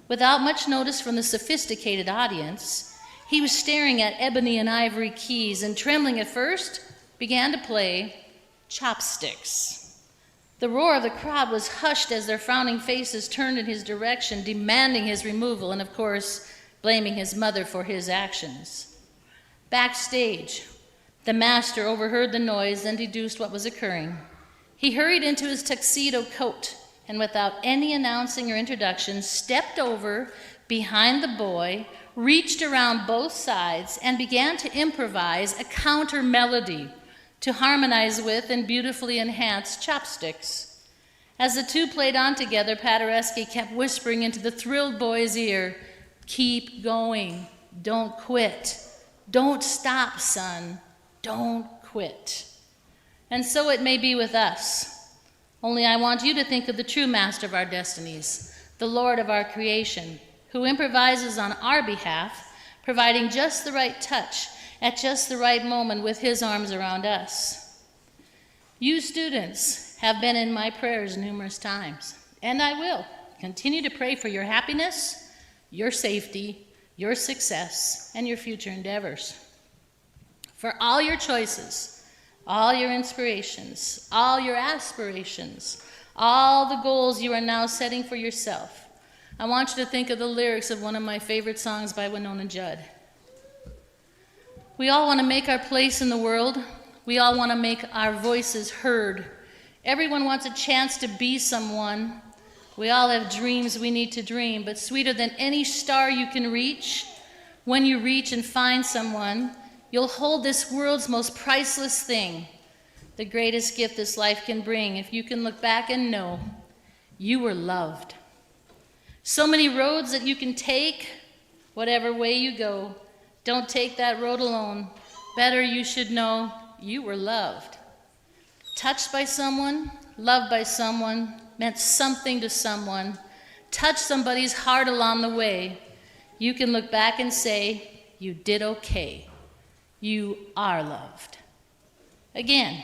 Without much notice from the sophisticated audience, he was staring at ebony and ivory keys and, trembling at first, began to play chopsticks. The roar of the crowd was hushed as their frowning faces turned in his direction, demanding his removal and, of course, blaming his mother for his actions. Backstage, the master overheard the noise and deduced what was occurring. He hurried into his tuxedo coat and, without any announcing or introduction, stepped over behind the boy, reached around both sides, and began to improvise a counter melody to harmonize with and beautifully enhance chopsticks. As the two played on together, Paderewski kept whispering into the thrilled boy's ear, "Keep going, don't quit. Don't stop, son, don't quit." And so it may be with us. Only I want you to think of the true master of our destinies, the Lord of our creation, who improvises on our behalf, providing just the right touch at just the right moment with his arms around us. You students have been in my prayers numerous times, and I will continue to pray for your happiness, your safety, your success, and your future endeavors. For all your choices, all your inspirations, all your aspirations, all the goals you are now setting for yourself, I want you to think of the lyrics of one of my favorite songs by Winona Judd. We all want to make our place in the world. We all want to make our voices heard. Everyone wants a chance to be someone. We all have dreams we need to dream, but sweeter than any star you can reach, when you reach and find someone, you'll hold this world's most priceless thing, the greatest gift this life can bring, if you can look back and know you were loved. So many roads that you can take, whatever way you go, don't take that road alone. Better you should know you were loved. Touched by someone, loved by someone, meant something to someone, touched somebody's heart along the way, you can look back and say, you did okay. You are loved. Again,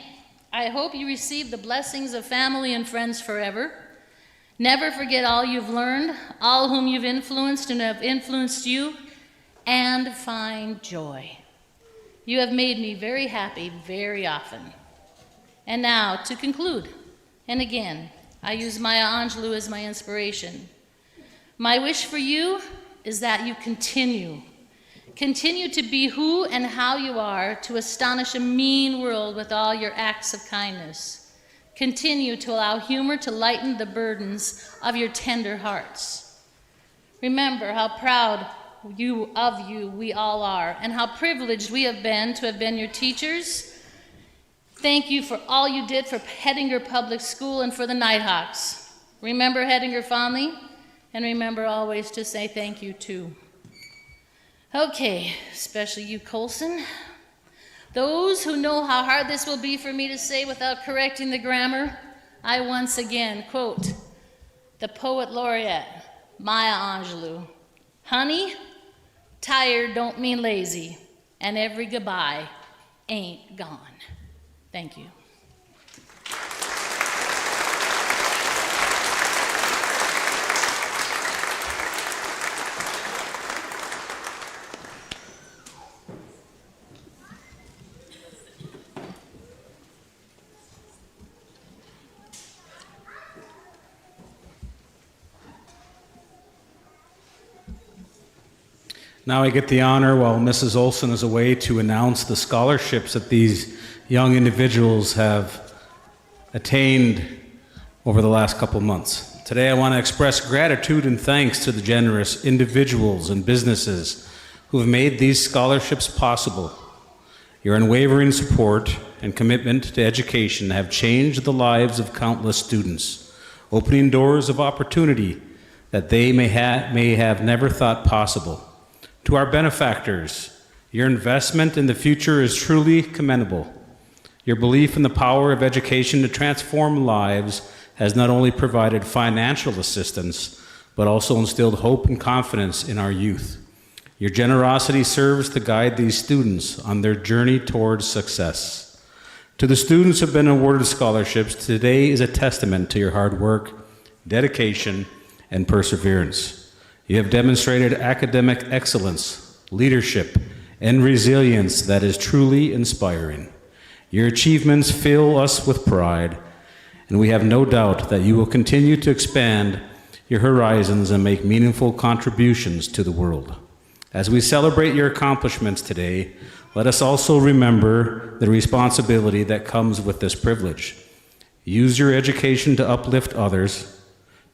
I hope you receive the blessings of family and friends forever. Never forget all you've learned, all whom you've influenced and have influenced you, and find joy. You have made me very happy very often. And now, to conclude, and again, I use Maya Angelou as my inspiration. My wish for you is that you continue to be who and how you are, to astonish a mean world with all your acts of kindness. Continue to allow humor to lighten the burdens of your tender hearts. Remember how proud of you we all are, and how privileged we have been to have been your teachers. Thank you for all you did for Hettinger Public School and for the Nighthawks. Remember Hettinger fondly, and remember always to say thank you too. Okay, especially you, Colson. Those who know how hard this will be for me to say without correcting the grammar, I once again quote the poet laureate, Maya Angelou. Honey, tired don't mean lazy, and every goodbye ain't gone. Thank you. Now I get the honor, while Mrs. Olson is away, to announce the scholarships that these young individuals have attained over the last couple months. Today I want to express gratitude and thanks to the generous individuals and businesses who have made these scholarships possible. Your unwavering support and commitment to education have changed the lives of countless students, opening doors of opportunity that they may have never thought possible. To our benefactors, your investment in the future is truly commendable. Your belief in the power of education to transform lives has not only provided financial assistance, but also instilled hope and confidence in our youth. Your generosity serves to guide these students on their journey towards success. To the students who have been awarded scholarships, today is a testament to your hard work, dedication, and perseverance. You have demonstrated academic excellence, leadership, and resilience that is truly inspiring. Your achievements fill us with pride, and we have no doubt that you will continue to expand your horizons and make meaningful contributions to the world. As we celebrate your accomplishments today, let us also remember the responsibility that comes with this privilege. Use your education to uplift others,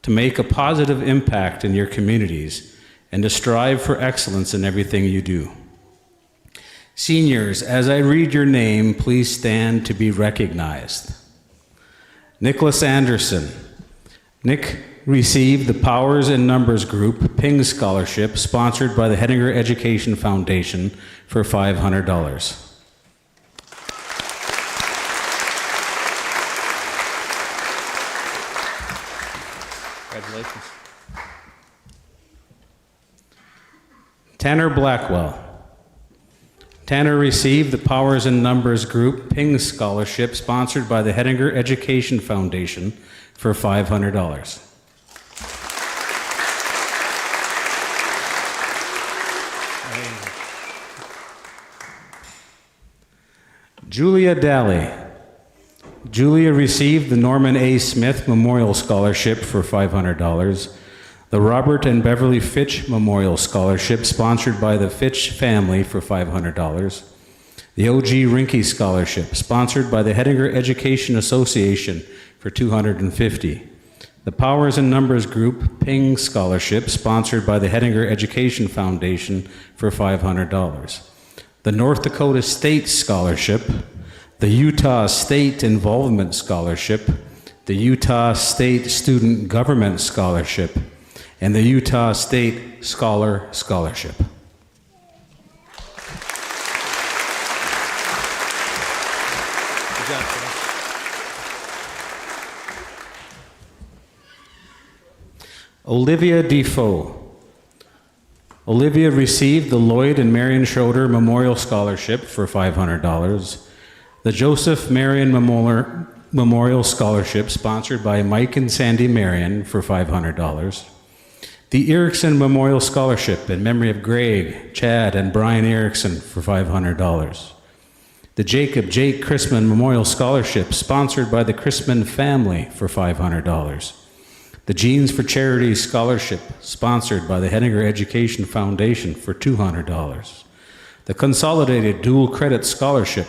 to make a positive impact in your communities, and to strive for excellence in everything you do. Seniors, as I read your name, please stand to be recognized. Nicholas Anderson. Nick received the Powers in Numbers Group Ping Scholarship sponsored by the Hettinger Education Foundation for $500. Congratulations. Tanner Blackwell. Tanner received the Powers in Numbers Group Ping Scholarship sponsored by the Hettinger Education Foundation for $500. Julia Daly. Julia received the Norman A. Smith Memorial Scholarship for $500, the Robert and Beverly Fitch Memorial Scholarship sponsored by the Fitch family for $500, the O.G. Rinke Scholarship sponsored by the Hettinger Education Association for $250, the Powers in Numbers Group Ping Scholarship sponsored by the Hettinger Education Foundation for $500, the North Dakota State Scholarship, the Utah State Involvement Scholarship, the Utah State Student Government Scholarship, and the Utah State Scholar Scholarship. Good job, Olivia Defoe. Olivia received the Lloyd and Marion Schroeder Memorial Scholarship for $500. The Joseph Marion Memorial Scholarship, sponsored by Mike and Sandy Marion, for $500. The Erickson Memorial Scholarship in memory of Greg, Chad, and Brian Erickson for $500. The Jacob Jake Chrisman Memorial Scholarship, sponsored by the Chrisman family, for $500. The Jeans for Charity Scholarship, sponsored by the Hettinger Education Foundation, for $200. The Consolidated Dual Credit Scholarship,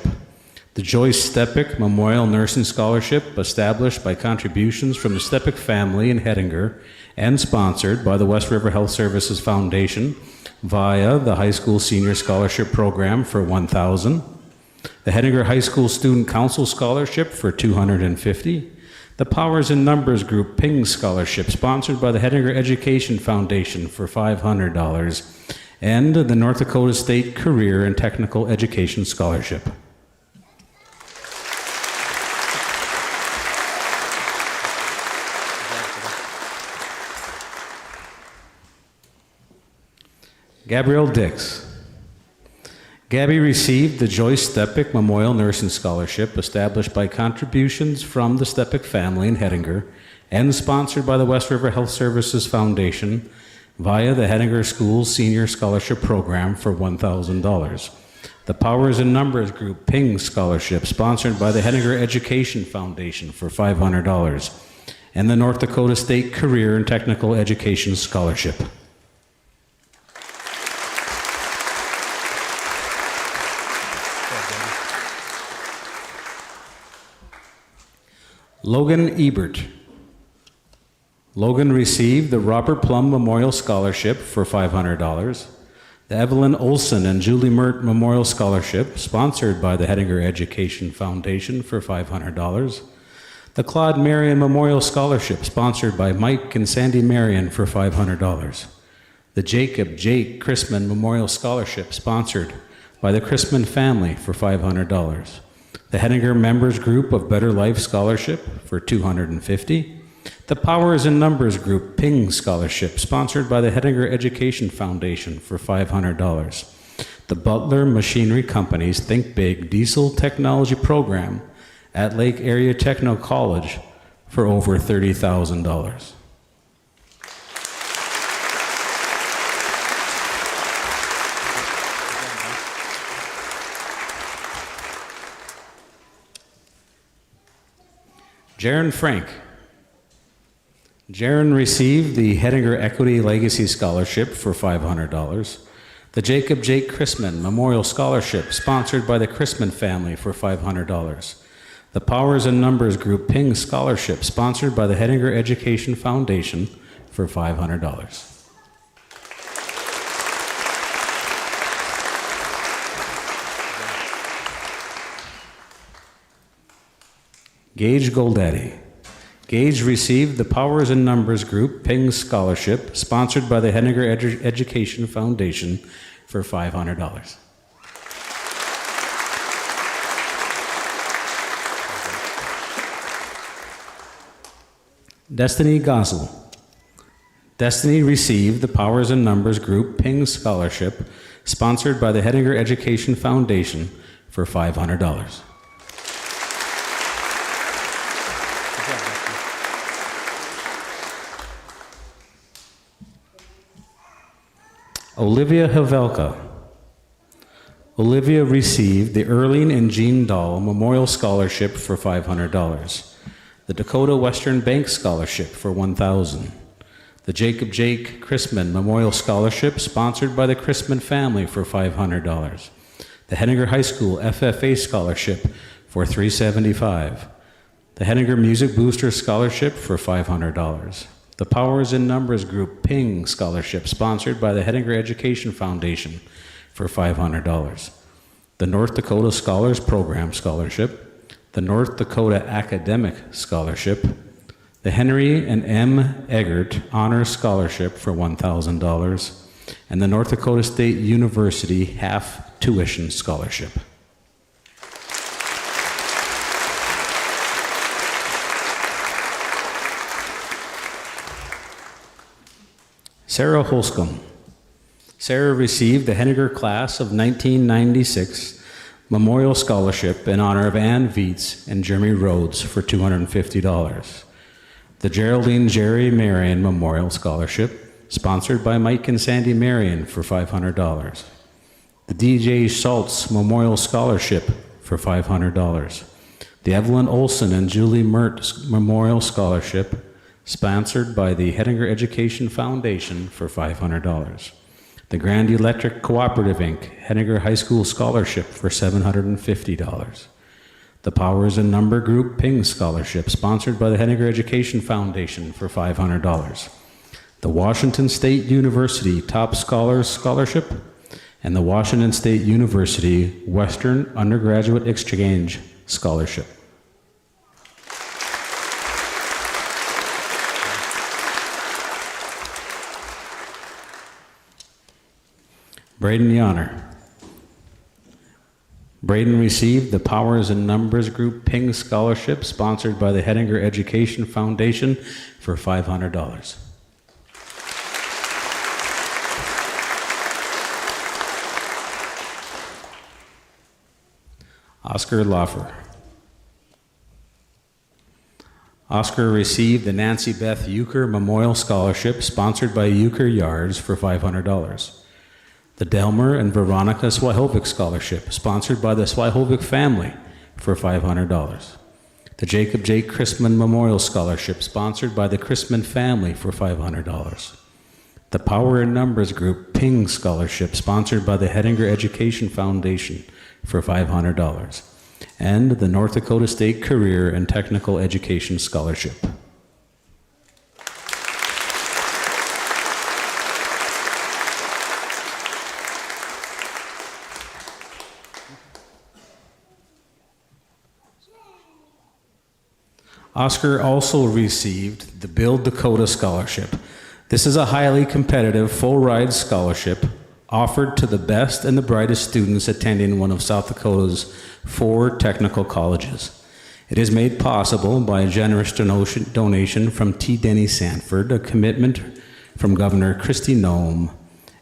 the Joyce Steppick Memorial Nursing Scholarship, established by contributions from the Steppick family in Hettinger and sponsored by the West River Health Services Foundation via the High School Senior Scholarship Program, for $1,000. The Hettinger High School Student Council Scholarship for $250. The Powers in Numbers Group Ping Scholarship, sponsored by the Hettinger Education Foundation, for $500. And the North Dakota State Career and Technical Education Scholarship. Gabrielle Dix. Gabby received the Joyce Steppick Memorial Nursing Scholarship, established by contributions from the Steppick family in Hettinger and sponsored by the West River Health Services Foundation via the Hettinger School Senior Scholarship Program, for $1,000. The Powers in Numbers Group Ping Scholarship, sponsored by the Hettinger Education Foundation, for $500. And the North Dakota State Career and Technical Education Scholarship. Logan Ebert. Logan received the Robert Plum Memorial Scholarship for $500. The Evelyn Olson and Julie Mert Memorial Scholarship, sponsored by the Hettinger Education Foundation, for $500. The Claude Marion Memorial Scholarship, sponsored by Mike and Sandy Marion, for $500. The Jacob Jake Chrisman Memorial Scholarship, sponsored by the Chrisman family, for $500. The Hettinger Members Group of Better Life Scholarship, for $250. The Powers in Numbers Group Ping Scholarship, sponsored by the Hettinger Education Foundation, for $500. The Butler Machinery Company's Think Big Diesel Technology Program at Lake Area Techno College, for over $30,000. Jaron Frank. Jaron received the Hettinger Equity Legacy Scholarship for $500. The Jacob Jake Chrisman Memorial Scholarship, sponsored by the Chrisman family, for $500. The Powers in Numbers Group Ping Scholarship, sponsored by the Hettinger Education Foundation, for $500. Gage Goldaddy. Gage received the Powers in Numbers Group Ping Scholarship, sponsored by the Hettinger Education Foundation, for $500. Destiny Gosel. Destiny received the Powers in Numbers Group Ping Scholarship, sponsored by the Hettinger Education Foundation, for $500. Olivia Havelka. Olivia received the Erling and Jean Dahl Memorial Scholarship for $500. The Dakota Western Bank Scholarship for $1,000. The Jacob Jake Chrisman Memorial Scholarship, sponsored by the Chrisman family, for $500. The Hettinger High School FFA Scholarship for $375. The Hettinger Music Booster Scholarship for $500. The Powers in Numbers Group Ping Scholarship, sponsored by the Hettinger Education Foundation, for $500. The North Dakota Scholars Program Scholarship, the North Dakota Academic Scholarship, the Henry and M. Eggert Honor Scholarship for $1,000, and the North Dakota State University Half Tuition Scholarship. Sarah Holscomb. Sarah received the Hettinger Class of 1996 Memorial Scholarship in honor of Ann Vietz and Jeremy Rhodes for $250. The Geraldine Jerry Marion Memorial Scholarship, sponsored by Mike and Sandy Marion for $500. The DJ Schultz Memorial Scholarship for $500. The Evelyn Olson and Julie Mert Memorial Scholarship, sponsored by the Hettinger Education Foundation for $500. The Grand Electric Cooperative Inc. Hettinger High School Scholarship for $750. The Powers and Number Group Ping Scholarship, sponsored by the Hettinger Education Foundation for $500. The Washington State University Top Scholars Scholarship, and the Washington State University Western Undergraduate Exchange Scholarship. Braden Yonner. Braden received the Powers and Numbers Group Ping Scholarship, sponsored by the Hettinger Education Foundation for $500. Oscar Loffer. Oscar received the Nancy Beth Euchre Memorial Scholarship, sponsored by Euchre Yards for $500. The Delmer and Veronica Swihovic Scholarship, sponsored by the Swihovic family for $500. The Jacob J. Chrisman Memorial Scholarship, sponsored by the Chrisman family for $500. The Power in Numbers Group Ping Scholarship, sponsored by the Hettinger Education Foundation for $500. And the North Dakota State Career and Technical Education Scholarship. Oscar also received the Build Dakota Scholarship. This is a highly competitive full-ride scholarship offered to the best and the brightest students attending one of South Dakota's 4 technical colleges. It is made possible by a generous donation from T. Denny Sanford, a commitment from Governor Kristi Noem,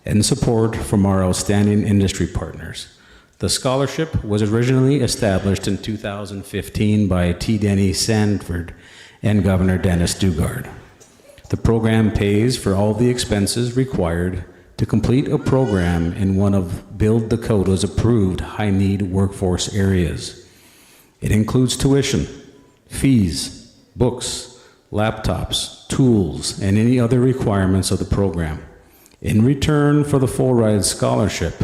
and support from our outstanding industry partners. The scholarship was originally established in 2015 by T. Denny Sanford and Governor Dennis Dugard. The program pays for all the expenses required to complete a program in one of Build Dakota's approved high-need workforce areas. It includes tuition, fees, books, laptops, tools, and any other requirements of the program. In return for the full-ride scholarship,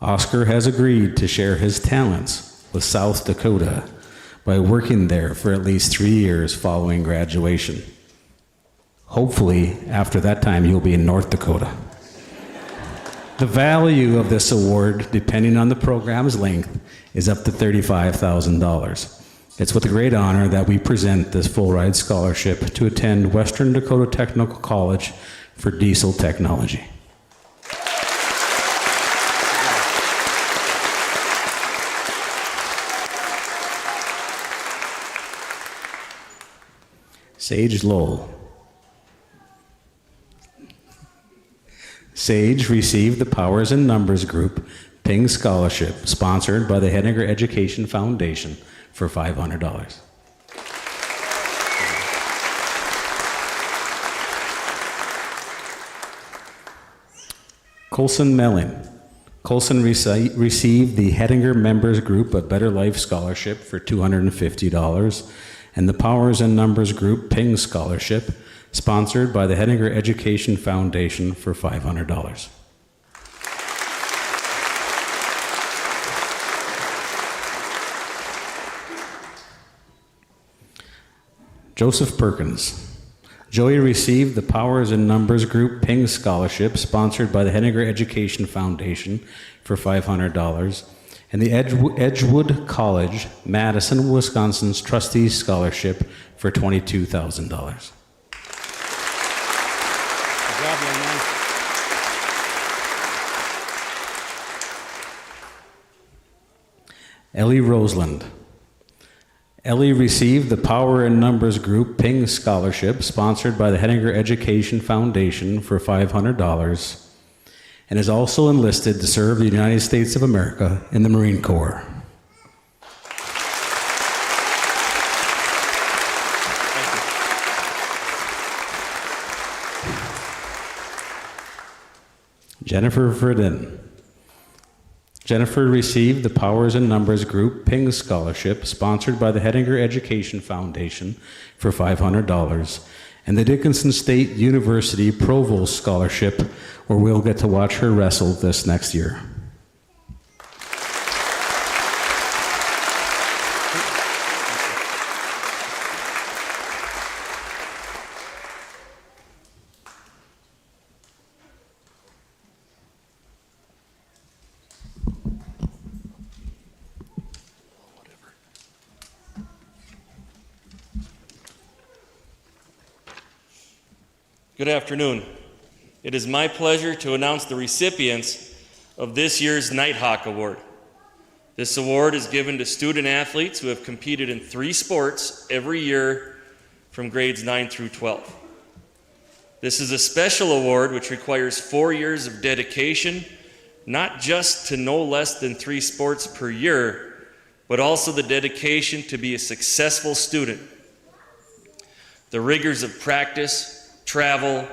Oscar has agreed to share his talents with South Dakota by working there for at least 3 years following graduation. Hopefully, after that time, you'll be in North Dakota. The value of this award, depending on the program's length, is up to $35,000. It's with great honor that we present this full-ride scholarship to attend Western Dakota Technical College for diesel technology. Sage Lowell. Sage received the Powers and Numbers Group Ping Scholarship, sponsored by the Hettinger Education Foundation for $500. Colson Mellin. Colson received the Hettinger Members Group A Better Life Scholarship for $250 and the Powers and Numbers Group Ping Scholarship, sponsored by the Hettinger Education Foundation for $500. Joseph Perkins. Joey received the Powers and Numbers Group Ping Scholarship, sponsored by the Hettinger Education Foundation for $500, and the Edgewood College, Madison, Wisconsin's Trustees Scholarship for $22,000. Ellie Roseland. Ellie received the Power in Numbers Group Ping Scholarship sponsored by the Hettinger Education Foundation for $500 and is also enlisted to serve the United States of America in the Marine Corps. Jennifer Verdin. Jennifer received the Powers in Numbers Group Ping Scholarship sponsored by the Hettinger Education Foundation for $500 and the Dickinson State University Provost Scholarship, where we'll get to watch her wrestle this next year. Good afternoon. It is my pleasure to announce the recipients of this year's Nighthawk Award. This award is given to student athletes who have competed in 3 sports every year from grades 9 through 12. This is a special award which requires 4 years of dedication, not just to no less than 3 sports per year, but also the dedication to be a successful student. The rigors of practice, travel,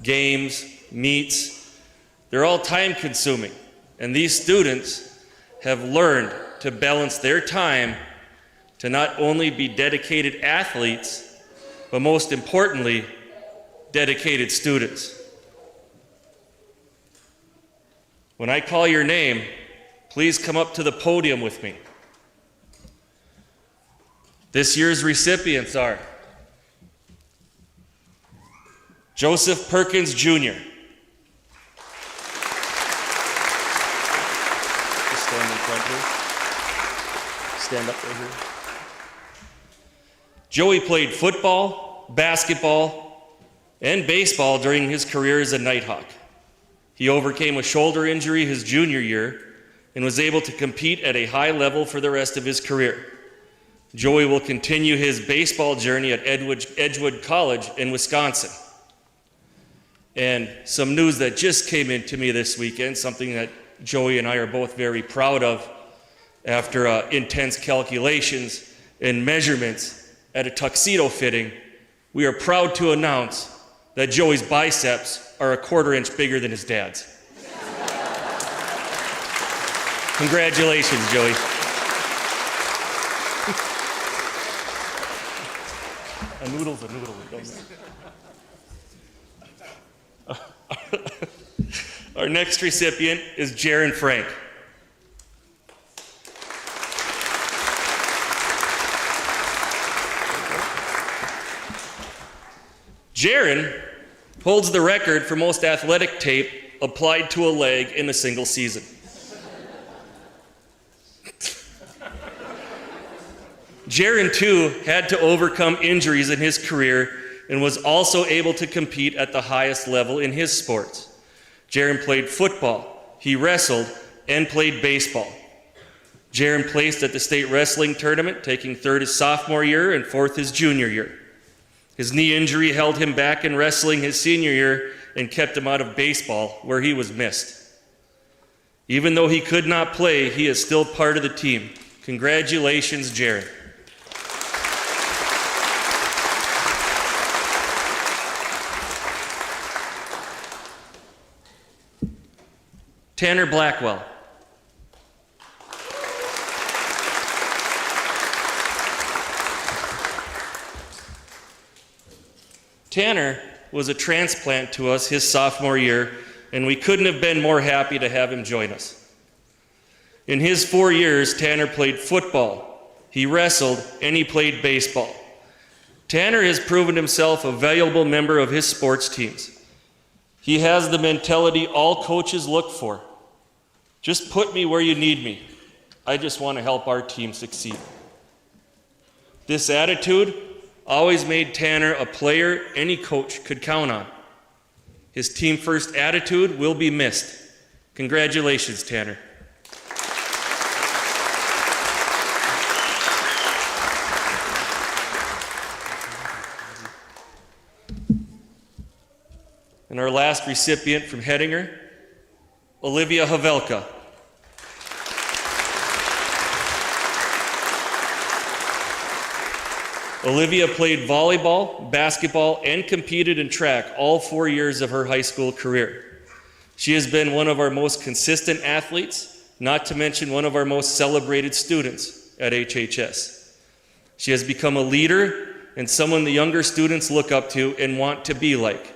games, meets, they're all time-consuming, and these students have learned to balance their time to not only be dedicated athletes, but most importantly, dedicated students. When I call your name, please come up to the podium with me. This year's recipients are Joseph Perkins, Jr. Just stand in front here. Stand up right here. Joey played football, basketball, and baseball during his career as a Nighthawk. He overcame a shoulder injury his junior year and was able to compete at a high level for the rest of his career. Joey will continue his baseball journey at Edgewood College in Wisconsin. And some news that just came into me this weekend, something that Joey and I are both very proud of after intense calculations and measurements at a tuxedo fitting, we are proud to announce that Joey's biceps are a 1/4 inch bigger than his dad's. Congratulations, Joey. A noodle's a noodle. Our next recipient is Jaron Frank. Jaron holds the record for most athletic tape applied to a leg in a single season. Jaron, too, had to overcome injuries in his career and was also able to compete at the highest level in his sports. Jaron played football, he wrestled, and played baseball. Jaron placed at the state wrestling tournament, taking 3rd his sophomore year and 4th his junior year. His knee injury held him back in wrestling his senior year and kept him out of baseball, where he was missed. Even though he could not play, he is still part of the team. Congratulations, Jaron. Tanner Blackwell. Tanner was a transplant to us his sophomore year, and we couldn't have been more happy to have him join us. In his 4 years, Tanner played football, he wrestled, and he played baseball. Tanner has proven himself a valuable member of his sports teams. He has the mentality all coaches look for. Just put me where you need me. I just want to help our team succeed. This attitude always made Tanner a player any coach could count on. His team-first attitude will be missed. Congratulations, Tanner. And our last recipient from Hettinger, Olivia Havelka. Olivia played volleyball, basketball, and competed in track all 4 years of her high school career. She has been one of our most consistent athletes, not to mention one of our most celebrated students at HHS. She has become a leader and someone the younger students look up to and want to be like.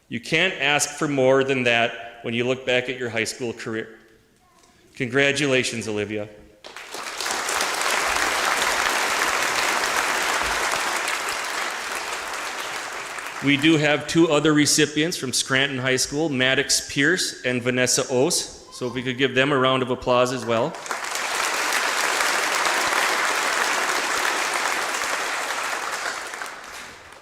You can't ask for more than that when you look back at your high school career. Congratulations, Olivia. We do have 2 other recipients from Scranton High School, Maddox Pierce and Vanessa Ose. So if we could give them a round of applause as well.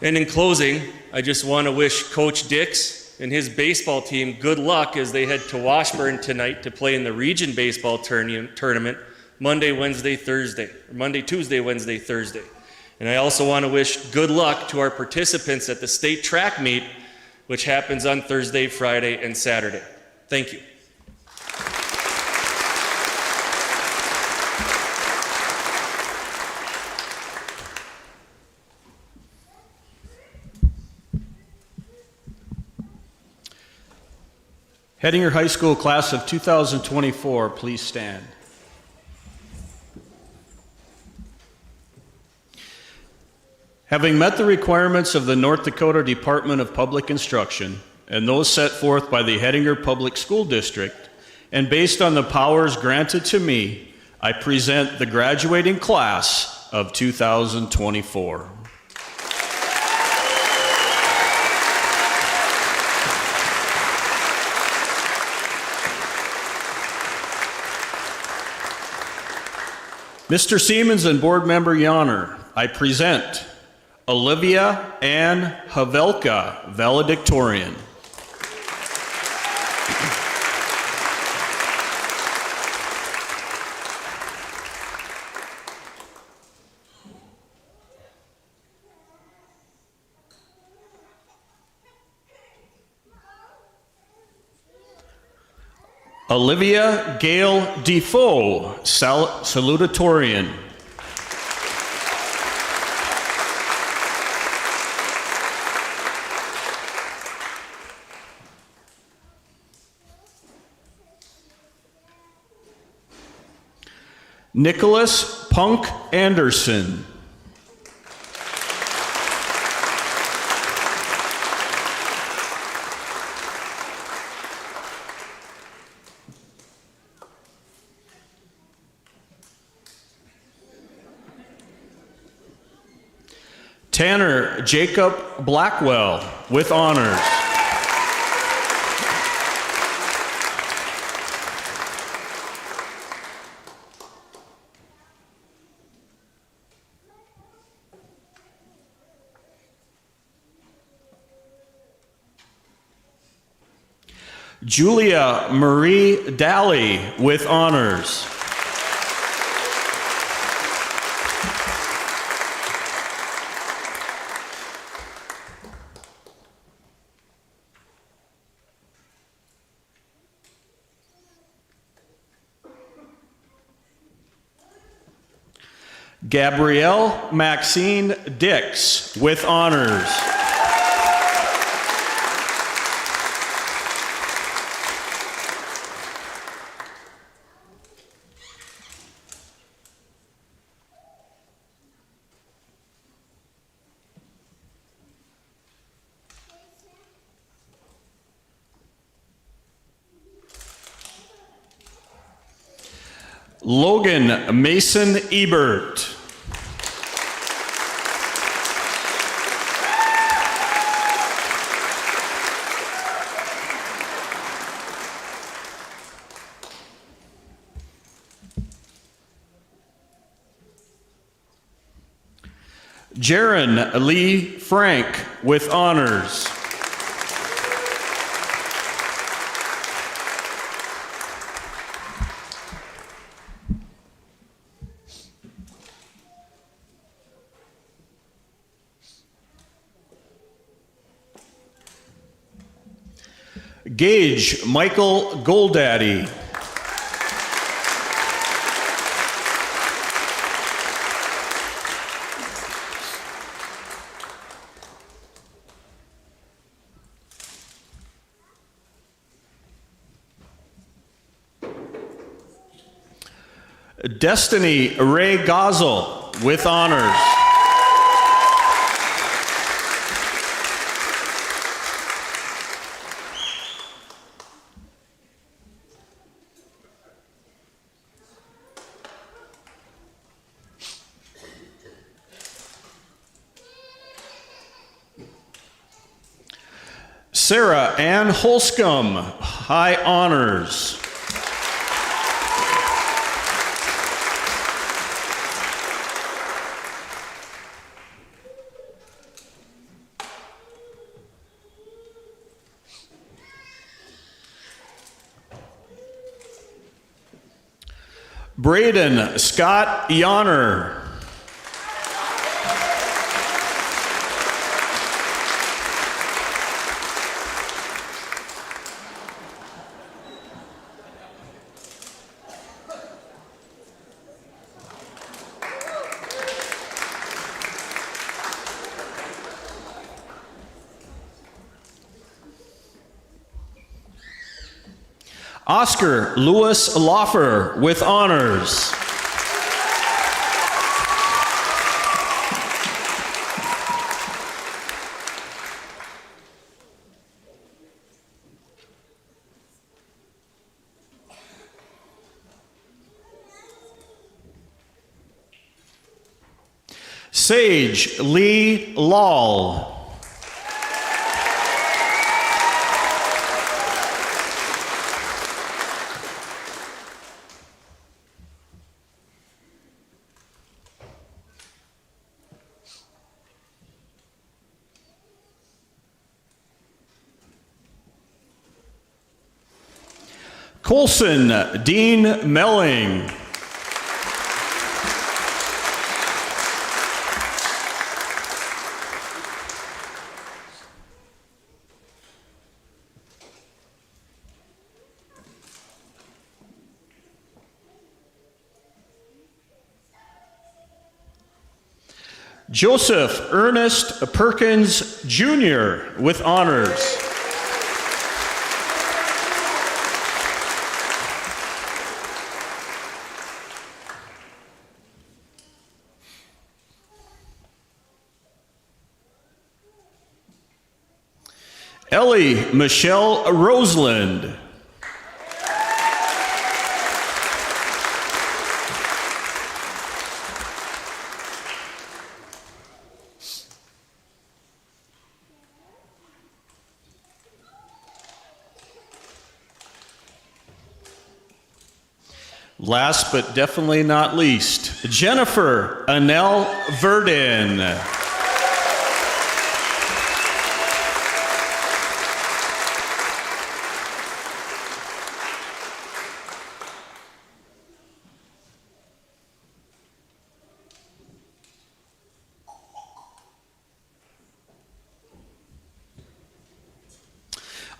And in closing, I just want to wish Coach Dix and his baseball team good luck as they head to Washburn tonight to play in the region baseball tournament Monday, Tuesday, Wednesday, Thursday. And I also want to wish good luck to our participants at the state track meet, which happens on Thursday, Friday, and Saturday. Thank you. Hettinger High School class of 2024, please stand. Having met the requirements of the North Dakota Department of Public Instruction and those set forth by the Hettinger Public School District, and based on the powers granted to me, I present the graduating class of 2024. Mr. Siemens and Board Member Yonner, I present Olivia Ann Havelka, valedictorian. Olivia Gail Defoe, Salutatorian. Nicholas Punk Anderson. Tanner Jacob Blackwell with honors. Julia Marie Daly with honors. Gabrielle Maxine Dix with honors. Logan Mason Ebert. Jaron Lee Frank with honors. Gage Michael Goldaddy. Destiny Ray Gozel with honors. Sarah Ann Holscomb, high honors. Braden Scott Yonner. Oscar Lewis Loffer with honors. Sage Lee Lall. Colson Dean Melling. Joseph Ernest Perkins Jr. with honors. Ellie Michelle Roseland. Last but definitely not least, Jennifer Annelle Verdin.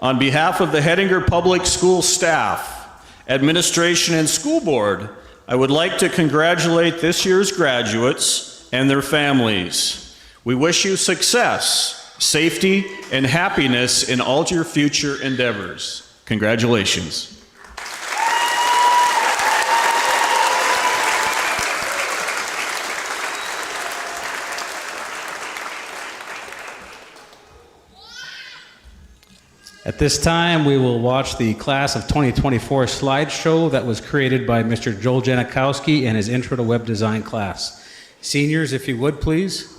On behalf of the Hettinger Public School staff, administration, and school board, I would like to congratulate this year's graduates and their families. We wish you success, safety, and happiness in all your future endeavors. Congratulations. At this time, we will watch the Class of 2024 slideshow that was created by Mr. Joel Janikowski and his Intro to Web Design class. Seniors, if you would, please.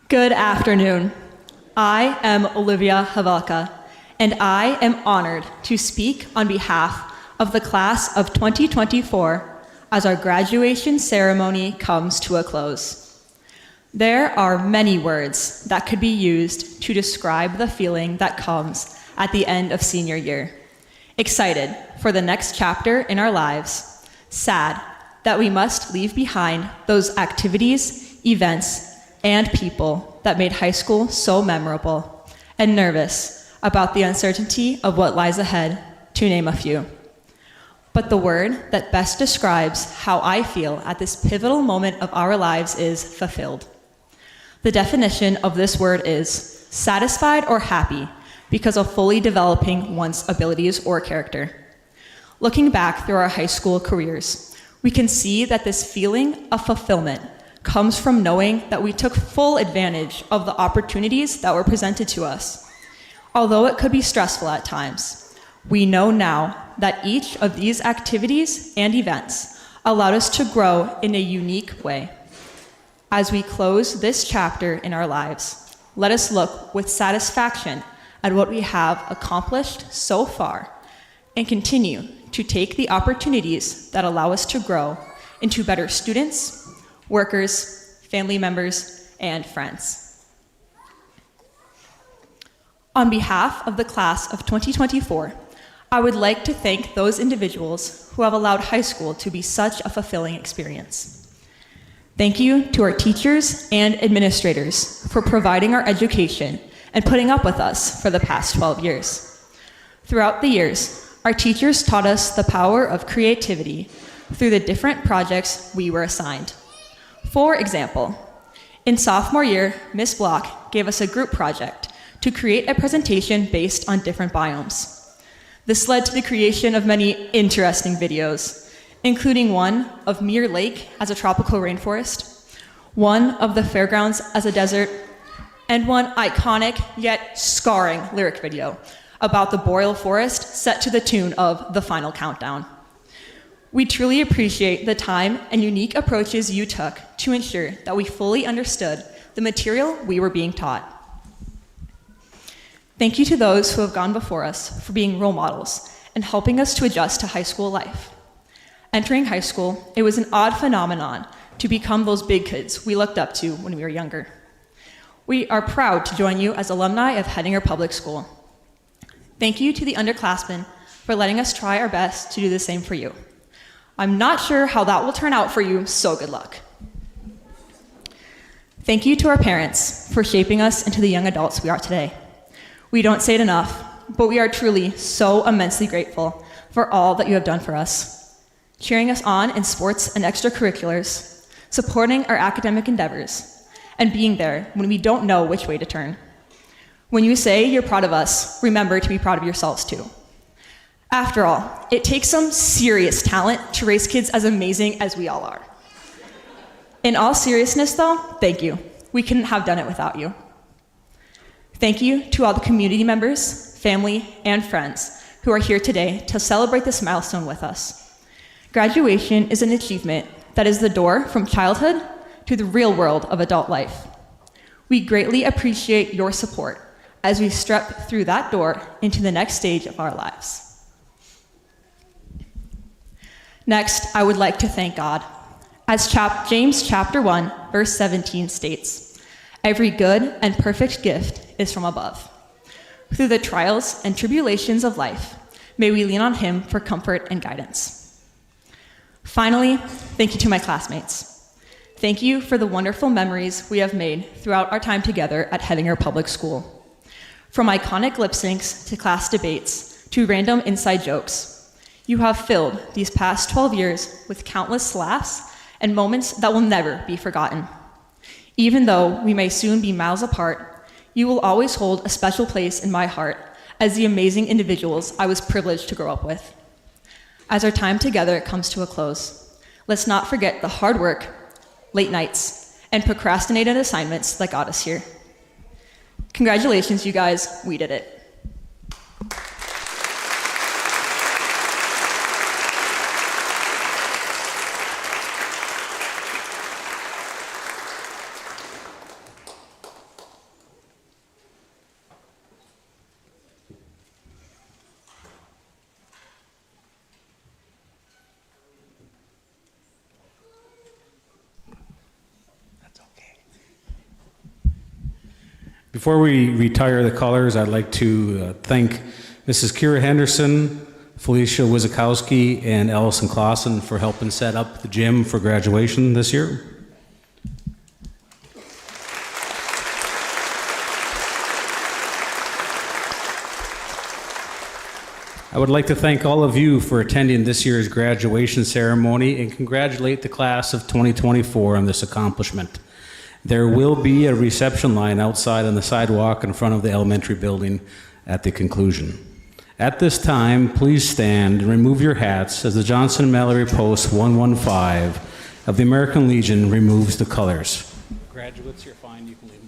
Good afternoon. I am Olivia Havelka, and I am honored to speak on behalf of the class of 2024 as our graduation ceremony comes to a close. There are many words that could be used to describe the feeling that comes at the end of senior year. Excited for the next chapter in our lives, sad that we must leave behind those activities, events, and people that made high school so memorable, and nervous about the uncertainty of what lies ahead, to name a few. But the word that best describes how I feel at this pivotal moment of our lives is fulfilled. The definition of this word is satisfied or happy because of fully developing one's abilities or character. Looking back through our high school careers, we can see that this feeling of fulfillment comes from knowing that we took full advantage of the opportunities that were presented to us. Although it could be stressful at times, we know now that each of these activities and events allowed us to grow in a unique way. As we close this chapter in our lives, let us look with satisfaction at what we have accomplished so far and continue to take the opportunities that allow us to grow into better students, workers, family members, and friends. On behalf of the class of 2024, I would like to thank those individuals who have allowed high school to be such a fulfilling experience. Thank you to our teachers and administrators for providing our education and putting up with us for the past 12 years. Throughout the years, our teachers taught us the power of creativity through the different projects we were assigned. For example, in sophomore year, Ms. Block gave us a group project to create a presentation based on different biomes. This led to the creation of many interesting videos, including one of Muir Lake as a tropical rainforest, one of the fairgrounds as a desert, and one iconic yet scarring lyric video about the boreal forest set to the tune of The Final Countdown. We truly appreciate the time and unique approaches you took to ensure that we fully understood the material we were being taught. Thank you to those who have gone before us for being role models and helping us to adjust to high school life. Entering high school, it was an odd phenomenon to become those big kids we looked up to when we were younger. We are proud to join you as alumni of Hettinger Public School. Thank you to the underclassmen for letting us try our best to do the same for you. I'm not sure how that will turn out for you, so good luck. Thank you to our parents for shaping us into the young adults we are today. We don't say it enough, but we are truly so immensely grateful for all that you have done for us. Cheering us on in sports and extracurriculars, supporting our academic endeavors, and being there when we don't know which way to turn. When you say you're proud of us, remember to be proud of yourselves too. After all, it takes some serious talent to raise kids as amazing as we all are. In all seriousness though, thank you. We couldn't have done it without you. Thank you to all the community members, family, and friends who are here today to celebrate this milestone with us. Graduation is an achievement that is the door from childhood to the real world of adult life. We greatly appreciate your support as we step through that door into the next stage of our lives. Next, I would like to thank God. As James chapter 1, verse 17 states, "Every good and perfect gift is from above." Through the trials and tribulations of life, may we lean on him for comfort and guidance. Finally, thank you to my classmates. Thank you for the wonderful memories we have made throughout our time together at Hettinger Public School. From iconic lip syncs to class debates to random inside jokes, you have filled these past 12 years with countless laughs and moments that will never be forgotten. Even though we may soon be miles apart, you will always hold a special place in my heart as the amazing individuals I was privileged to grow up with. As our time together comes to a close, let's not forget the hard work, late nights, and procrastinated assignments that got us here. Congratulations, you guys, we did it. Before we retire the colors, I'd like to thank Mrs. Kira Henderson, Felicia Wizakowski, and Allison Clausen for helping set up the gym for graduation this year. I would like to thank all of you for attending this year's graduation ceremony and congratulate the class of 2024 on this accomplishment. There will be a reception line outside on the sidewalk in front of the elementary building at the conclusion. At this time, please stand and remove your hats as the Johnson Mallory Post 115 of the American Legion removes the colors. Graduates, you're fine. You can leave.